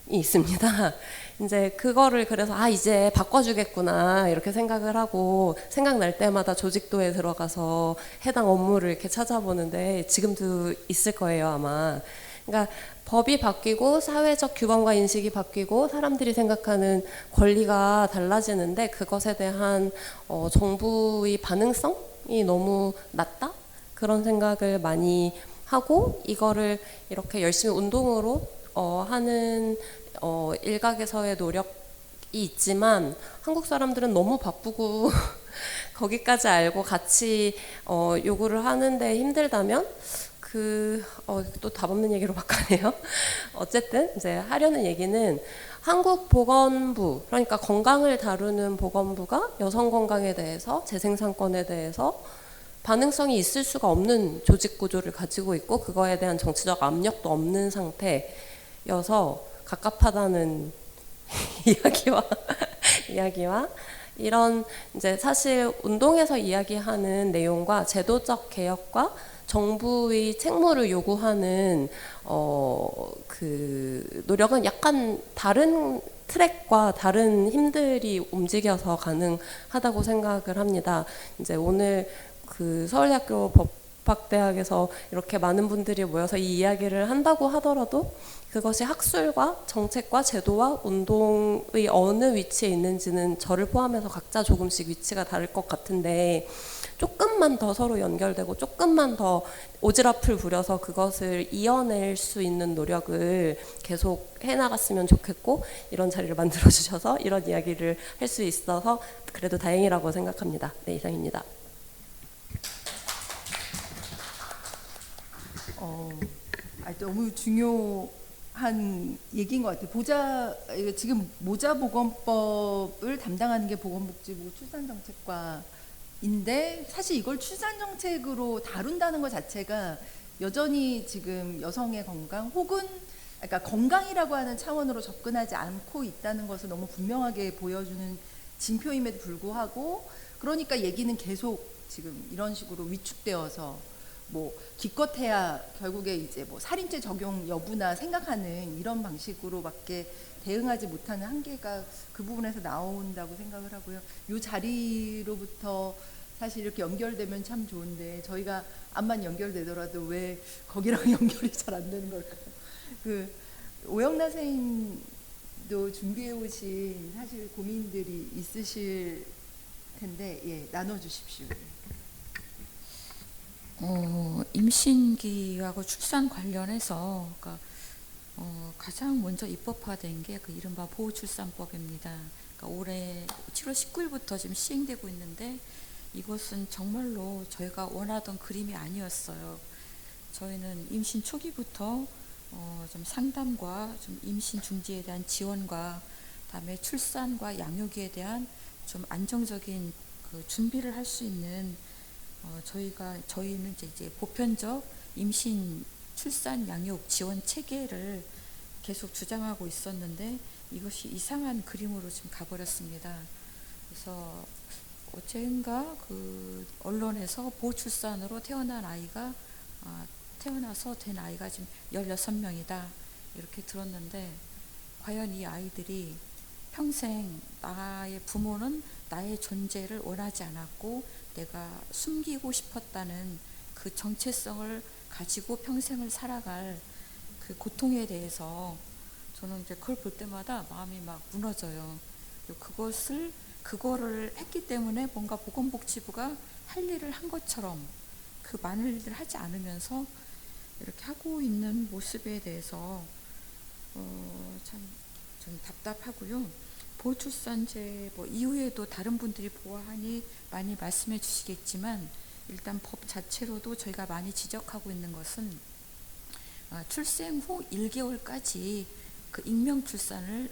있습니다. 이제 그거를 그래서 이제 바꿔주겠구나 이렇게 생각을 하고, 생각날 때마다 조직도에 들어가서 해당 업무를 이렇게 찾아보는데 지금도 있을 거예요, 아마. 그러니까 법이 바뀌고 사회적 규범과 인식이 바뀌고 사람들이 생각하는 권리가 달라지는데, 그것에 대한 정부의 반응성이 너무 낮다? 그런 생각을 많이 하고, 이거를 이렇게 열심히 운동으로 하는 일각에서의 노력이 있지만, 한국 사람들은 너무 바쁘고 거기까지 알고 같이 요구를 하는데 힘들다면 또 답 없는 얘기로 바뀌네요. 어쨌든 이제 하려는 얘기는, 한국 보건부, 그러니까 건강을 다루는 보건부가 여성 건강에 대해서, 재생산권에 대해서 반응성이 있을 수가 없는 조직 구조를 가지고 있고, 그거에 대한 정치적 압력도 없는 상태여서 갑갑하다는 이야기와 이런 이제 사실 운동에서 이야기하는 내용과 제도적 개혁과 정부의 책무를 요구하는 그 노력은 약간 다른 트랙과 다른 힘들이 움직여서 가능하다고 생각을 합니다. 이제 오늘 그 서울대학교 법학대학에서 이렇게 많은 분들이 모여서 이 이야기를 한다고 하더라도, 그것이 학술과 정책과 제도와 운동의 어느 위치에 있는지는 저를 포함해서 각자 조금씩 위치가 다를 것 같은데, 조금만 더 서로 연결되고 조금만 더 오지랖을 부려서 그것을 이어낼 수 있는 노력을 계속 해나갔으면 좋겠고, 이런 자리를 만들어주셔서 이런 이야기를 할 수 있어서 그래도 다행이라고 생각합니다. 네, 이상입니다. 너무 중요한 얘기인 것 같아요. 지금 모자보건법을 담당하는 게 보건복지부 출산정책과인데, 사실 이걸 출산정책으로 다룬다는 것 자체가 여전히 지금 여성의 건강 혹은 그러니까 건강이라고 하는 차원으로 접근하지 않고 있다는 것을 너무 분명하게 보여주는 징표임에도 불구하고, 그러니까 얘기는 계속 지금 이런 식으로 위축되어서 뭐 기껏해야 결국에 이제 뭐 살인죄 적용 여부나 생각하는 이런 방식으로밖에 대응하지 못하는 한계가 그 부분에서 나온다고 생각을 하고요. 이 자리로부터 사실 이렇게 연결되면 참 좋은데, 저희가 암만 연결되더라도 왜 거기랑 연결이 잘 안 되는 걸까요? 그 오영란 선생님도 준비해 오신 사실 고민들이 있으실 텐데, 나눠주십시오. 임신기하고 출산 관련해서 그러니까 가장 먼저 입법화된 게 그 이른바 보호출산법입니다. 그러니까 올해 7월 19일부터 지금 시행되고 있는데 이것은 정말로 저희가 원하던 그림이 아니었어요. 저희는 임신 초기부터 좀 상담과 좀 임신 중지에 대한 지원과 그다음에 출산과 양육에 대한 좀 안정적인 그 준비를 할 수 있는 저희는 이제 보편적 임신 출산 양육 지원 체계를 계속 주장하고 있었는데 이것이 이상한 그림으로 지금 가버렸습니다. 그래서 어젠가 그 언론에서 보호출산으로 태어난 아이가 태어나서 된 아이가 지금 16명이다 이렇게 들었는데 과연 이 아이들이 평생 나의 부모는 나의 존재를 원하지 않았고 내가 숨기고 싶었다는 그 정체성을 가지고 평생을 살아갈 그 고통에 대해서 저는 이제 그걸 볼 때마다 마음이 막 무너져요. 그거를 했기 때문에 뭔가 보건복지부가 할 일을 한 것처럼 그 많은 일들을 하지 않으면서 이렇게 하고 있는 모습에 대해서 참 좀 답답하고요. 보호출산제 이후에도 다른 분들이 보아하니 많이 말씀해 주시겠지만 일단 법 자체로도 저희가 많이 지적하고 있는 것은 출생 후 1개월까지 그 익명 출산을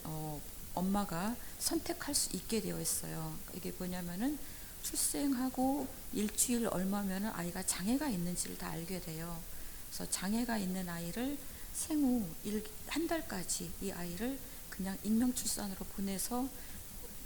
엄마가 선택할 수 있게 되어 있어요. 이게 뭐냐면은 출생하고 일주일 얼마면은 아이가 장애가 있는지를 다 알게 돼요. 그래서 장애가 있는 아이를 생후 한 달까지 이 아이를 그냥 익명 출산으로 보내서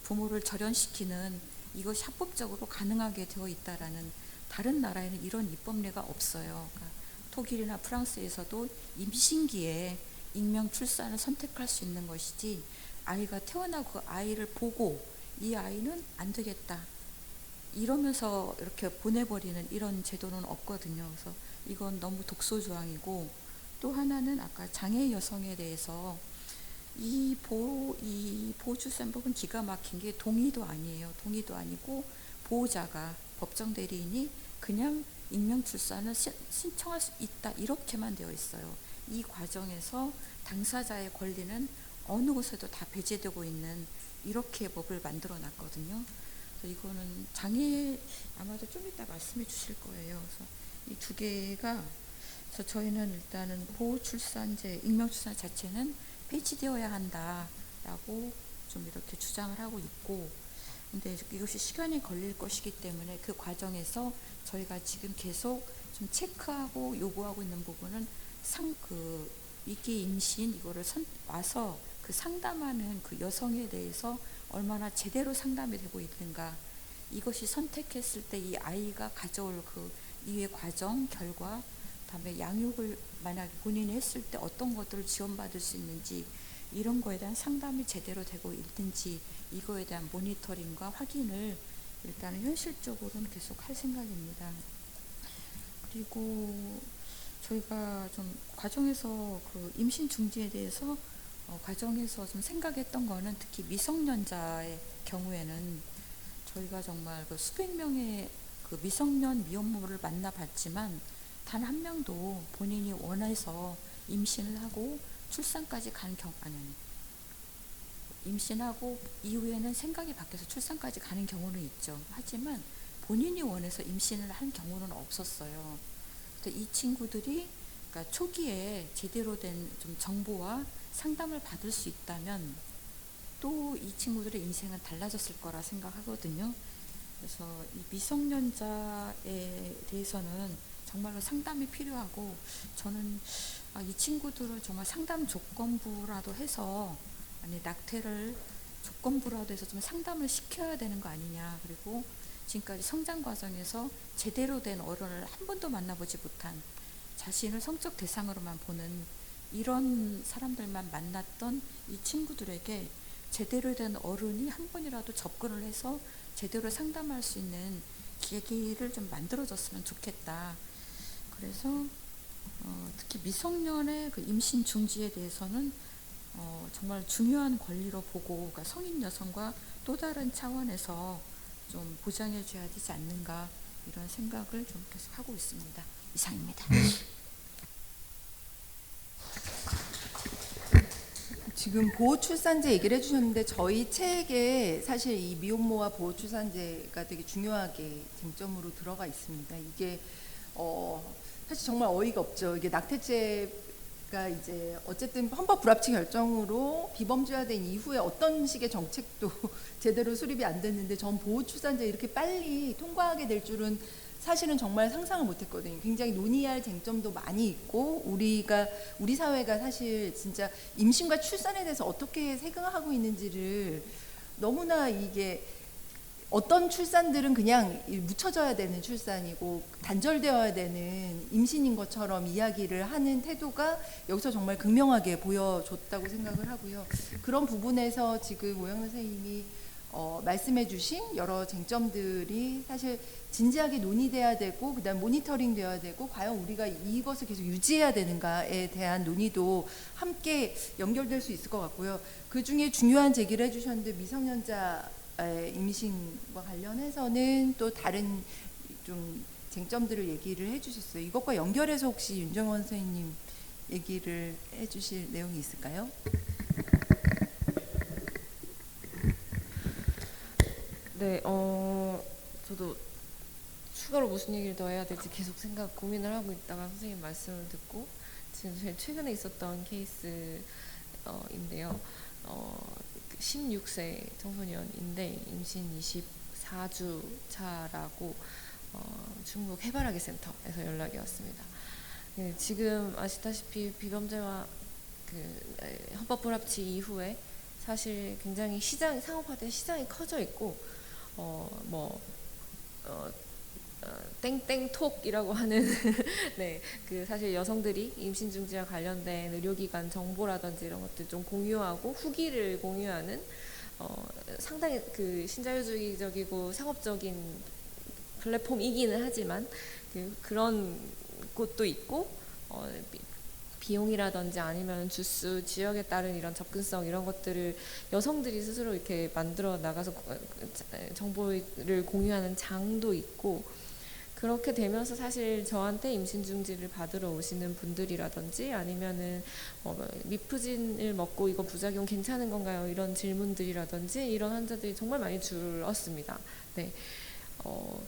부모를 절연시키는 이것이 합법적으로 가능하게 되어 있다라는 다른 나라에는 이런 입법례가 없어요. 그러니까 독일이나 프랑스에서도 임신기에 익명 출산을 선택할 수 있는 것이지 아이가 태어나고 그 아이를 보고 이 아이는 안 되겠다 이러면서 이렇게 보내버리는 이런 제도는 없거든요. 그래서 이건 너무 독소조항이고 또 하나는 아까 장애 여성에 대해서 이 보호출산법은 기가 막힌 게 동의도 아니에요. 동의도 아니고 보호자가 법정 대리인이 그냥 익명 출산을 신청할 수 있다 이렇게만 되어 있어요. 이 과정에서 당사자의 권리는 어느 곳에도 다 배제되고 있는 이렇게 법을 만들어 놨거든요. 그래서 이거는 장애 아마도 좀 이따 말씀해 주실 거예요. 그래서 이 두 개가 그래서 저희는 일단은 보호출산제, 익명출산 자체는 폐지되어야 한다라고 좀 이렇게 주장을 하고 있고, 근데 이것이 시간이 걸릴 것이기 때문에 그 과정에서 저희가 지금 계속 좀 체크하고 요구하고 있는 부분은 위기 임신 이거를 와서 그 상담하는 그 여성에 대해서 얼마나 제대로 상담이 되고 있는가, 이것이 선택했을 때 이 아이가 가져올 그 이후의 과정, 결과, 그다음에 양육을 만약에 본인이 했을 때 어떤 것들을 지원받을 수 있는지 이런 거에 대한 상담이 제대로 되고 있는지 이거에 대한 모니터링과 확인을 일단은 현실적으로는 계속 할 생각입니다. 그리고 저희가 좀 과정에서 그 임신 중지에 대해서 과정에서 좀 생각했던 거는 특히 미성년자의 경우에는 저희가 정말 그 수백 명의 그 미성년 미혼모를 만나봤지만 단 한 명도 본인이 원해서 임신을 하고 출산까지 간 임신하고 이후에는 생각이 바뀌어서 출산까지 가는 경우는 있죠. 하지만 본인이 원해서 임신을 한 경우는 없었어요. 그래서 이 친구들이 그러니까 초기에 제대로 된 좀 정보와 상담을 받을 수 있다면 또 이 친구들의 인생은 달라졌을 거라 생각하거든요. 그래서 이 미성년자에 대해서는 정말로 상담이 필요하고, 저는 이 친구들을 정말 상담 조건부라도 해서, 아니 낙태를 조건부라도 해서 좀 상담을 시켜야 되는 거 아니냐. 그리고 지금까지 성장 과정에서 제대로 된 어른을 한 번도 만나보지 못한, 자신을 성적 대상으로만 보는 이런 사람들만 만났던 이 친구들에게 제대로 된 어른이 한 번이라도 접근을 해서 제대로 상담할 수 있는 계기를 좀 만들어줬으면 좋겠다. 그래서 특히 미성년의 그 임신 중지에 대해서는 정말 중요한 권리로 보고, 그러니까 성인 여성과 또 다른 차원에서 좀 보장해 줘야 되지 않는가, 이런 생각을 좀 계속 하고 있습니다. 이상입니다. 지금 보호출산제 얘기를 해주셨는데 저희 책에 사실 이 미혼모와 보호출산제가 되게 중요하게 쟁점으로 들어가 있습니다. 이게 사실 정말 어이가 없죠. 이게 낙태죄가 이제 어쨌든 헌법 불합치 결정으로 비범죄화된 이후에 어떤 식의 정책도 제대로 수립이 안 됐는데 전 보호출산제 이렇게 빨리 통과하게 될 줄은 사실은 정말 상상을 못했거든요. 굉장히 논의할 쟁점도 많이 있고 우리 사회가 사실 진짜 임신과 출산에 대해서 어떻게 생각하고 있는지를 너무나 이게 어떤 출산들은 그냥 묻혀져야 되는 출산이고 단절되어야 되는 임신인 것처럼 이야기를 하는 태도가 여기서 정말 극명하게 보여줬다고 생각을 하고요. 그런 부분에서 지금 오영란 선생님이 말씀해 주신 여러 쟁점들이 사실 진지하게 논의돼야 되고 그다음 모니터링 돼야 되고 과연 우리가 이것을 계속 유지해야 되는가에 대한 논의도 함께 연결될 수 있을 것 같고요. 그중에 중요한 제기를 해주셨는데 미성년자의 임신과 관련해서는 또 다른 좀 쟁점들을 얘기를 해주셨어요. 이것과 연결해서 혹시 윤정원 선생님 얘기를 해주실 내용이 있을까요? 네, 저도 추가로 무슨 얘기를 더 해야 될지 계속 고민을 하고 있다가 선생님 말씀을 듣고 지금 제일 최근에 있었던 케이스인데요. 16세 청소년인데 임신 24주 차라고 중국 해바라기 센터에서 연락이 왔습니다. 네, 지금 아시다시피 비범죄와 헌법 불합치 이후에 사실 굉장히 상업화된 시장이 커져 있고 땡땡톡이라고 하는 네, 사실 여성들이 임신 중지와 관련된 의료기관 정보라든지 이런 것들 좀 공유하고 후기를 공유하는 상당히 신자유주의적이고 상업적인 플랫폼이기는 하지만 그런 곳도 있고 비용이라든지 아니면 주수, 지역에 따른 이런 접근성 이런 것들을 여성들이 스스로 이렇게 만들어 나가서 정보를 공유하는 장도 있고 그렇게 되면서 사실 저한테 임신 중지를 받으러 오시는 분들이라든지 아니면은 미프진을 먹고 이거 부작용 괜찮은 건가요? 이런 질문들이라든지 이런 환자들이 정말 많이 줄었습니다. 네.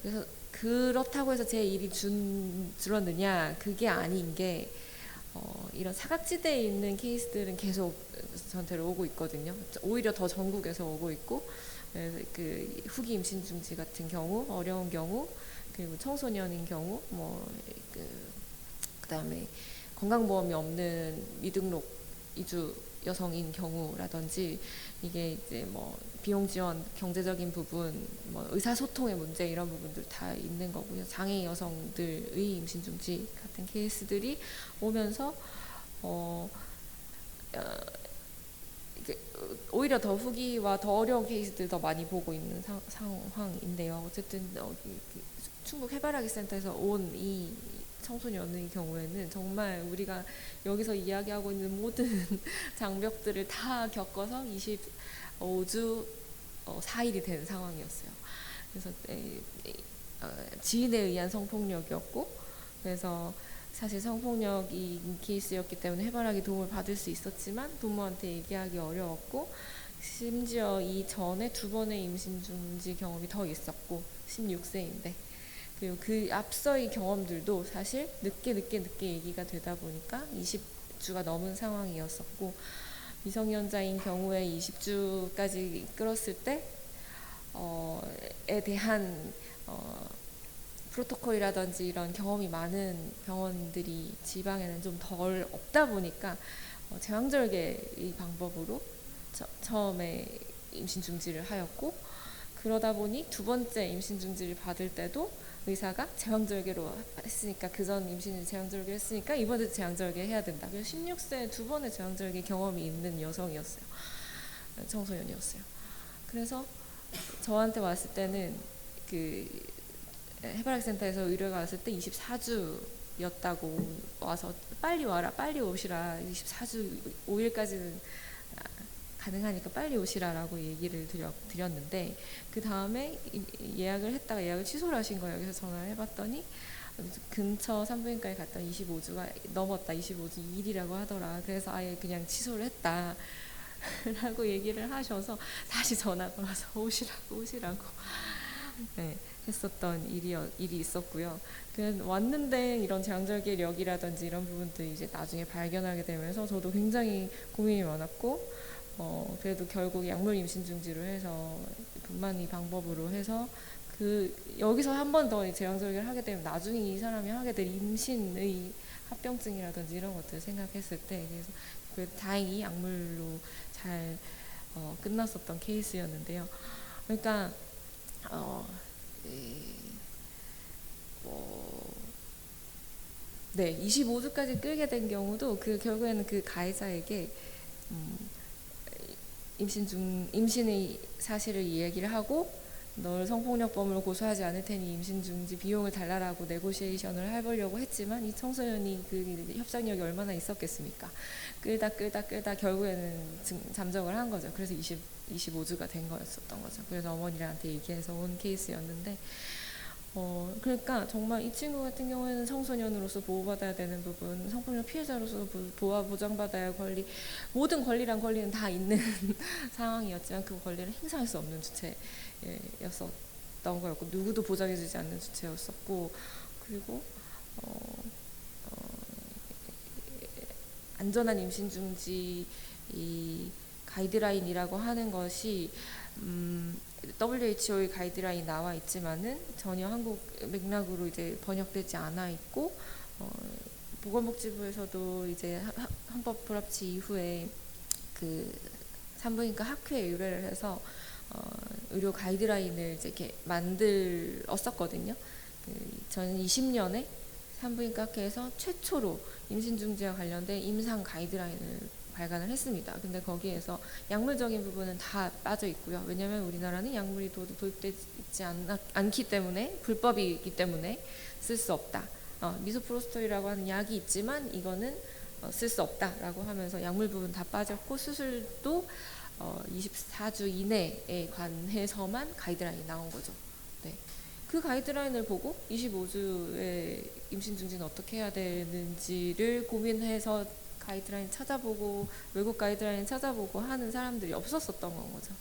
그래서 그렇다고 해서 제 일이 줄었느냐? 그게 아닌 게 이런 사각지대에 있는 케이스들은 계속 저한테로 오고 있거든요. 오히려 더 전국에서 오고 있고 후기 임신 중지 같은 경우, 어려운 경우, 그리고 청소년인 경우, 그다음에 건강보험이 없는 미등록 이주 여성인 경우라든지 이게 이제 비용 지원, 경제적인 부분, 의사소통의 문제 이런 부분들 다 있는 거고요. 장애 여성들의 임신 중지 같은 케이스들이 오면서 오히려 더 후기와 더 어려운 케이스들 더 많이 보고 있는 상황인데요. 어쨌든 충북 해바라기 센터에서 온 이 청소년의 경우에는 정말 우리가 여기서 이야기하고 있는 모든 장벽들을 다 겪어서 25주 4일이 된 상황이었어요. 그래서 지인에 의한 성폭력이었고 그래서 사실 성폭력이 케이스였기 때문에 해바라기 도움을 받을 수 있었지만 부모한테 얘기하기 어려웠고 심지어 이 전에 2번의 임신 중지 경험이 더 있었고 16세인데 그리고 그 앞서의 경험들도 사실 늦게 얘기가 되다 보니까 20주가 넘은 상황이었었고 미성년자인 경우에 20주까지 끌었을 때에 대한 프로토콜이라든지 이런 경험이 많은 병원들이 지방에는 좀 덜 없다 보니까 제왕절개 이 방법으로 처음에 임신 중지를 하였고 그러다 보니 2번째 임신 중지를 받을 때도 의사가 제왕절개로 했으니까 그전 임신을 제왕절개 했으니까 이번에도 제왕절개 해야 된다. 그래서 16세 2번의 제왕절개 경험이 있는 여성이었어요. 청소년이었어요. 그래서 저한테 왔을 때는 해바라기 센터에서 의뢰가 왔을 때 24주였다고 와서 빨리 와라, 빨리 오시라. 24주 5일까지는 가능하니까 빨리 오시라라고 얘기를 드렸는데 그 다음에 예약을 했다가 예약을 취소를 하신 거예요. 그래서 전화를 해봤더니 근처 산부인과에 갔더니 25주가 넘었다, 25주 2일이라고 하더라. 그래서 아예 그냥 취소를 했다 라고 얘기를 하셔서 다시 전화 걸어서 오시라고 네, 했었던 일이 있었고요. 왔는데 이런 제왕절개력이라든지 이런 부분들이 이제 나중에 발견하게 되면서 저도 굉장히 고민이 많았고, 그래도 결국 약물 임신 중지로 해서 분만이 방법으로 해서 여기서 한 번 더 제왕절개를 하게 되면 나중에 이 사람이 하게 될 임신의 합병증이라든지 이런 것들을 생각했을 때, 그래서 다행히 약물로 잘 끝났었던 케이스였는데요. 그러니까 네, 25주까지 끌게 된 경우도 결국에는 그 가해자에게 임신의 사실을 이야기를 하고, 널 성폭력범으로 고소하지 않을 테니 임신 중지 비용을 달라라고 네고시에이션을 해보려고 했지만 이 청소년이 그 협상력이 얼마나 있었겠습니까? 끌다 결국에는 잠적을 한 거죠. 그래서 25주가 된 거였었던 거죠. 그래서 어머니한테 얘기해서 온 케이스였는데, 그러니까 정말 이 친구 같은 경우에는 청소년으로서 보호받아야 되는 부분, 성폭력 피해자로서 보장받아야 할 권리, 모든 권리란 권리는 다 있는 상황이었지만 그 권리를 행사할 수 없는 주체였었던 거였고, 누구도 보장해주지 않는 주체였었고, 그리고 안전한 임신 중지 이 가이드라인이라고 하는 것이 WHO의 가이드라인 나와 있지만은 전혀 한국 맥락으로 이제 번역되지 않아 있고, 보건복지부에서도 이제 헌법 불합치 이후에 그 산부인과 학회에 의뢰를 해서 의료 가이드라인을 이제 이렇게 만들었었거든요. 2020년에 산부인과 학회에서 최초로 임신 중지와 관련된 임상 가이드라인을 발간을 했습니다. 근데 거기에서 약물적인 부분은 다 빠져 있고요. 왜냐하면 우리나라는 약물이 도입되지 않기 때문에, 불법이기 때문에 쓸 수 없다. 미소프로스톨이라고 하는 약이 있지만 이거는 쓸 수 없다라고 하면서 약물 부분 다 빠졌고, 수술도 24주 이내에 관해서만 가이드라인이 나온 거죠. 네. 그 가이드라인을 보고 25주의 임신 중지는 어떻게 해야 되는지를 고민해서 가이드라인 찾아보고, 외국 가이드라인 찾아보고 하는 사람들이 없었었던 건 거죠.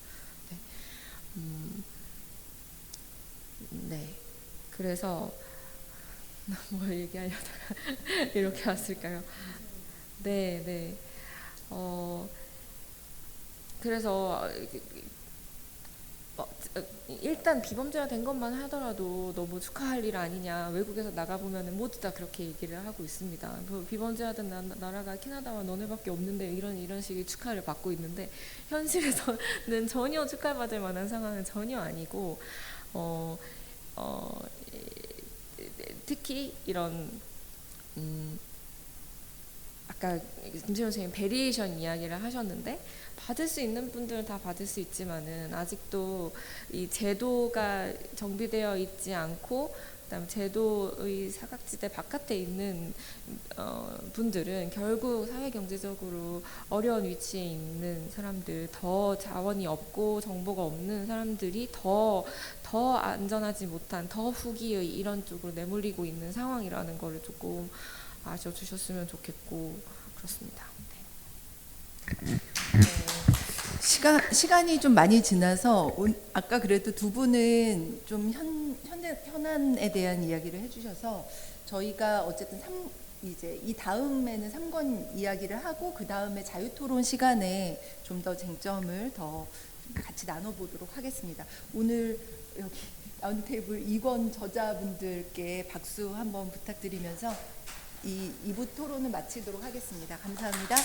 네. 네. 그래서 뭘 얘기하려다가 이렇게 왔을까요? 네. 그래서 일단 비범죄가 된 것만 하더라도 너무 축하할 일 아니냐. 외국에서 나가보면 모두 다 그렇게 얘기를 하고 있습니다. 비범죄하던 나라가 캐나다와 너네밖에 없는데 이런 식의 축하를 받고 있는데, 현실에서는 전혀 축하받을 만한 상황은 전혀 아니고, 특히 이런 아까 김채원 선생님 베리에이션 이야기를 하셨는데, 받을 수 있는 분들은 다 받을 수 있지만은 아직도 이 제도가 정비되어 있지 않고, 그다음 제도의 사각지대 바깥에 있는 분들은 결국 사회경제적으로 어려운 위치에 있는 사람들, 더 자원이 없고 정보가 없는 사람들이 더 안전하지 못한, 더 후기의 이런 쪽으로 내몰리고 있는 상황이라는 거를 조금 아셔주셨으면 좋겠고, 그렇습니다. 네. 시간이 좀 많이 지나서 아까 그래도 두 분은 좀 현안에 대한 이야기를 해주셔서, 저희가 어쨌든 이제 이 다음에는 3권 이야기를 하고 그 다음에 자유토론 시간에 좀 더 쟁점을 더 같이 나눠보도록 하겠습니다. 오늘 여기 라운드테이블 2권 저자분들께 박수 한번 부탁드리면서 이 2부 토론을 마치도록 하겠습니다. 감사합니다.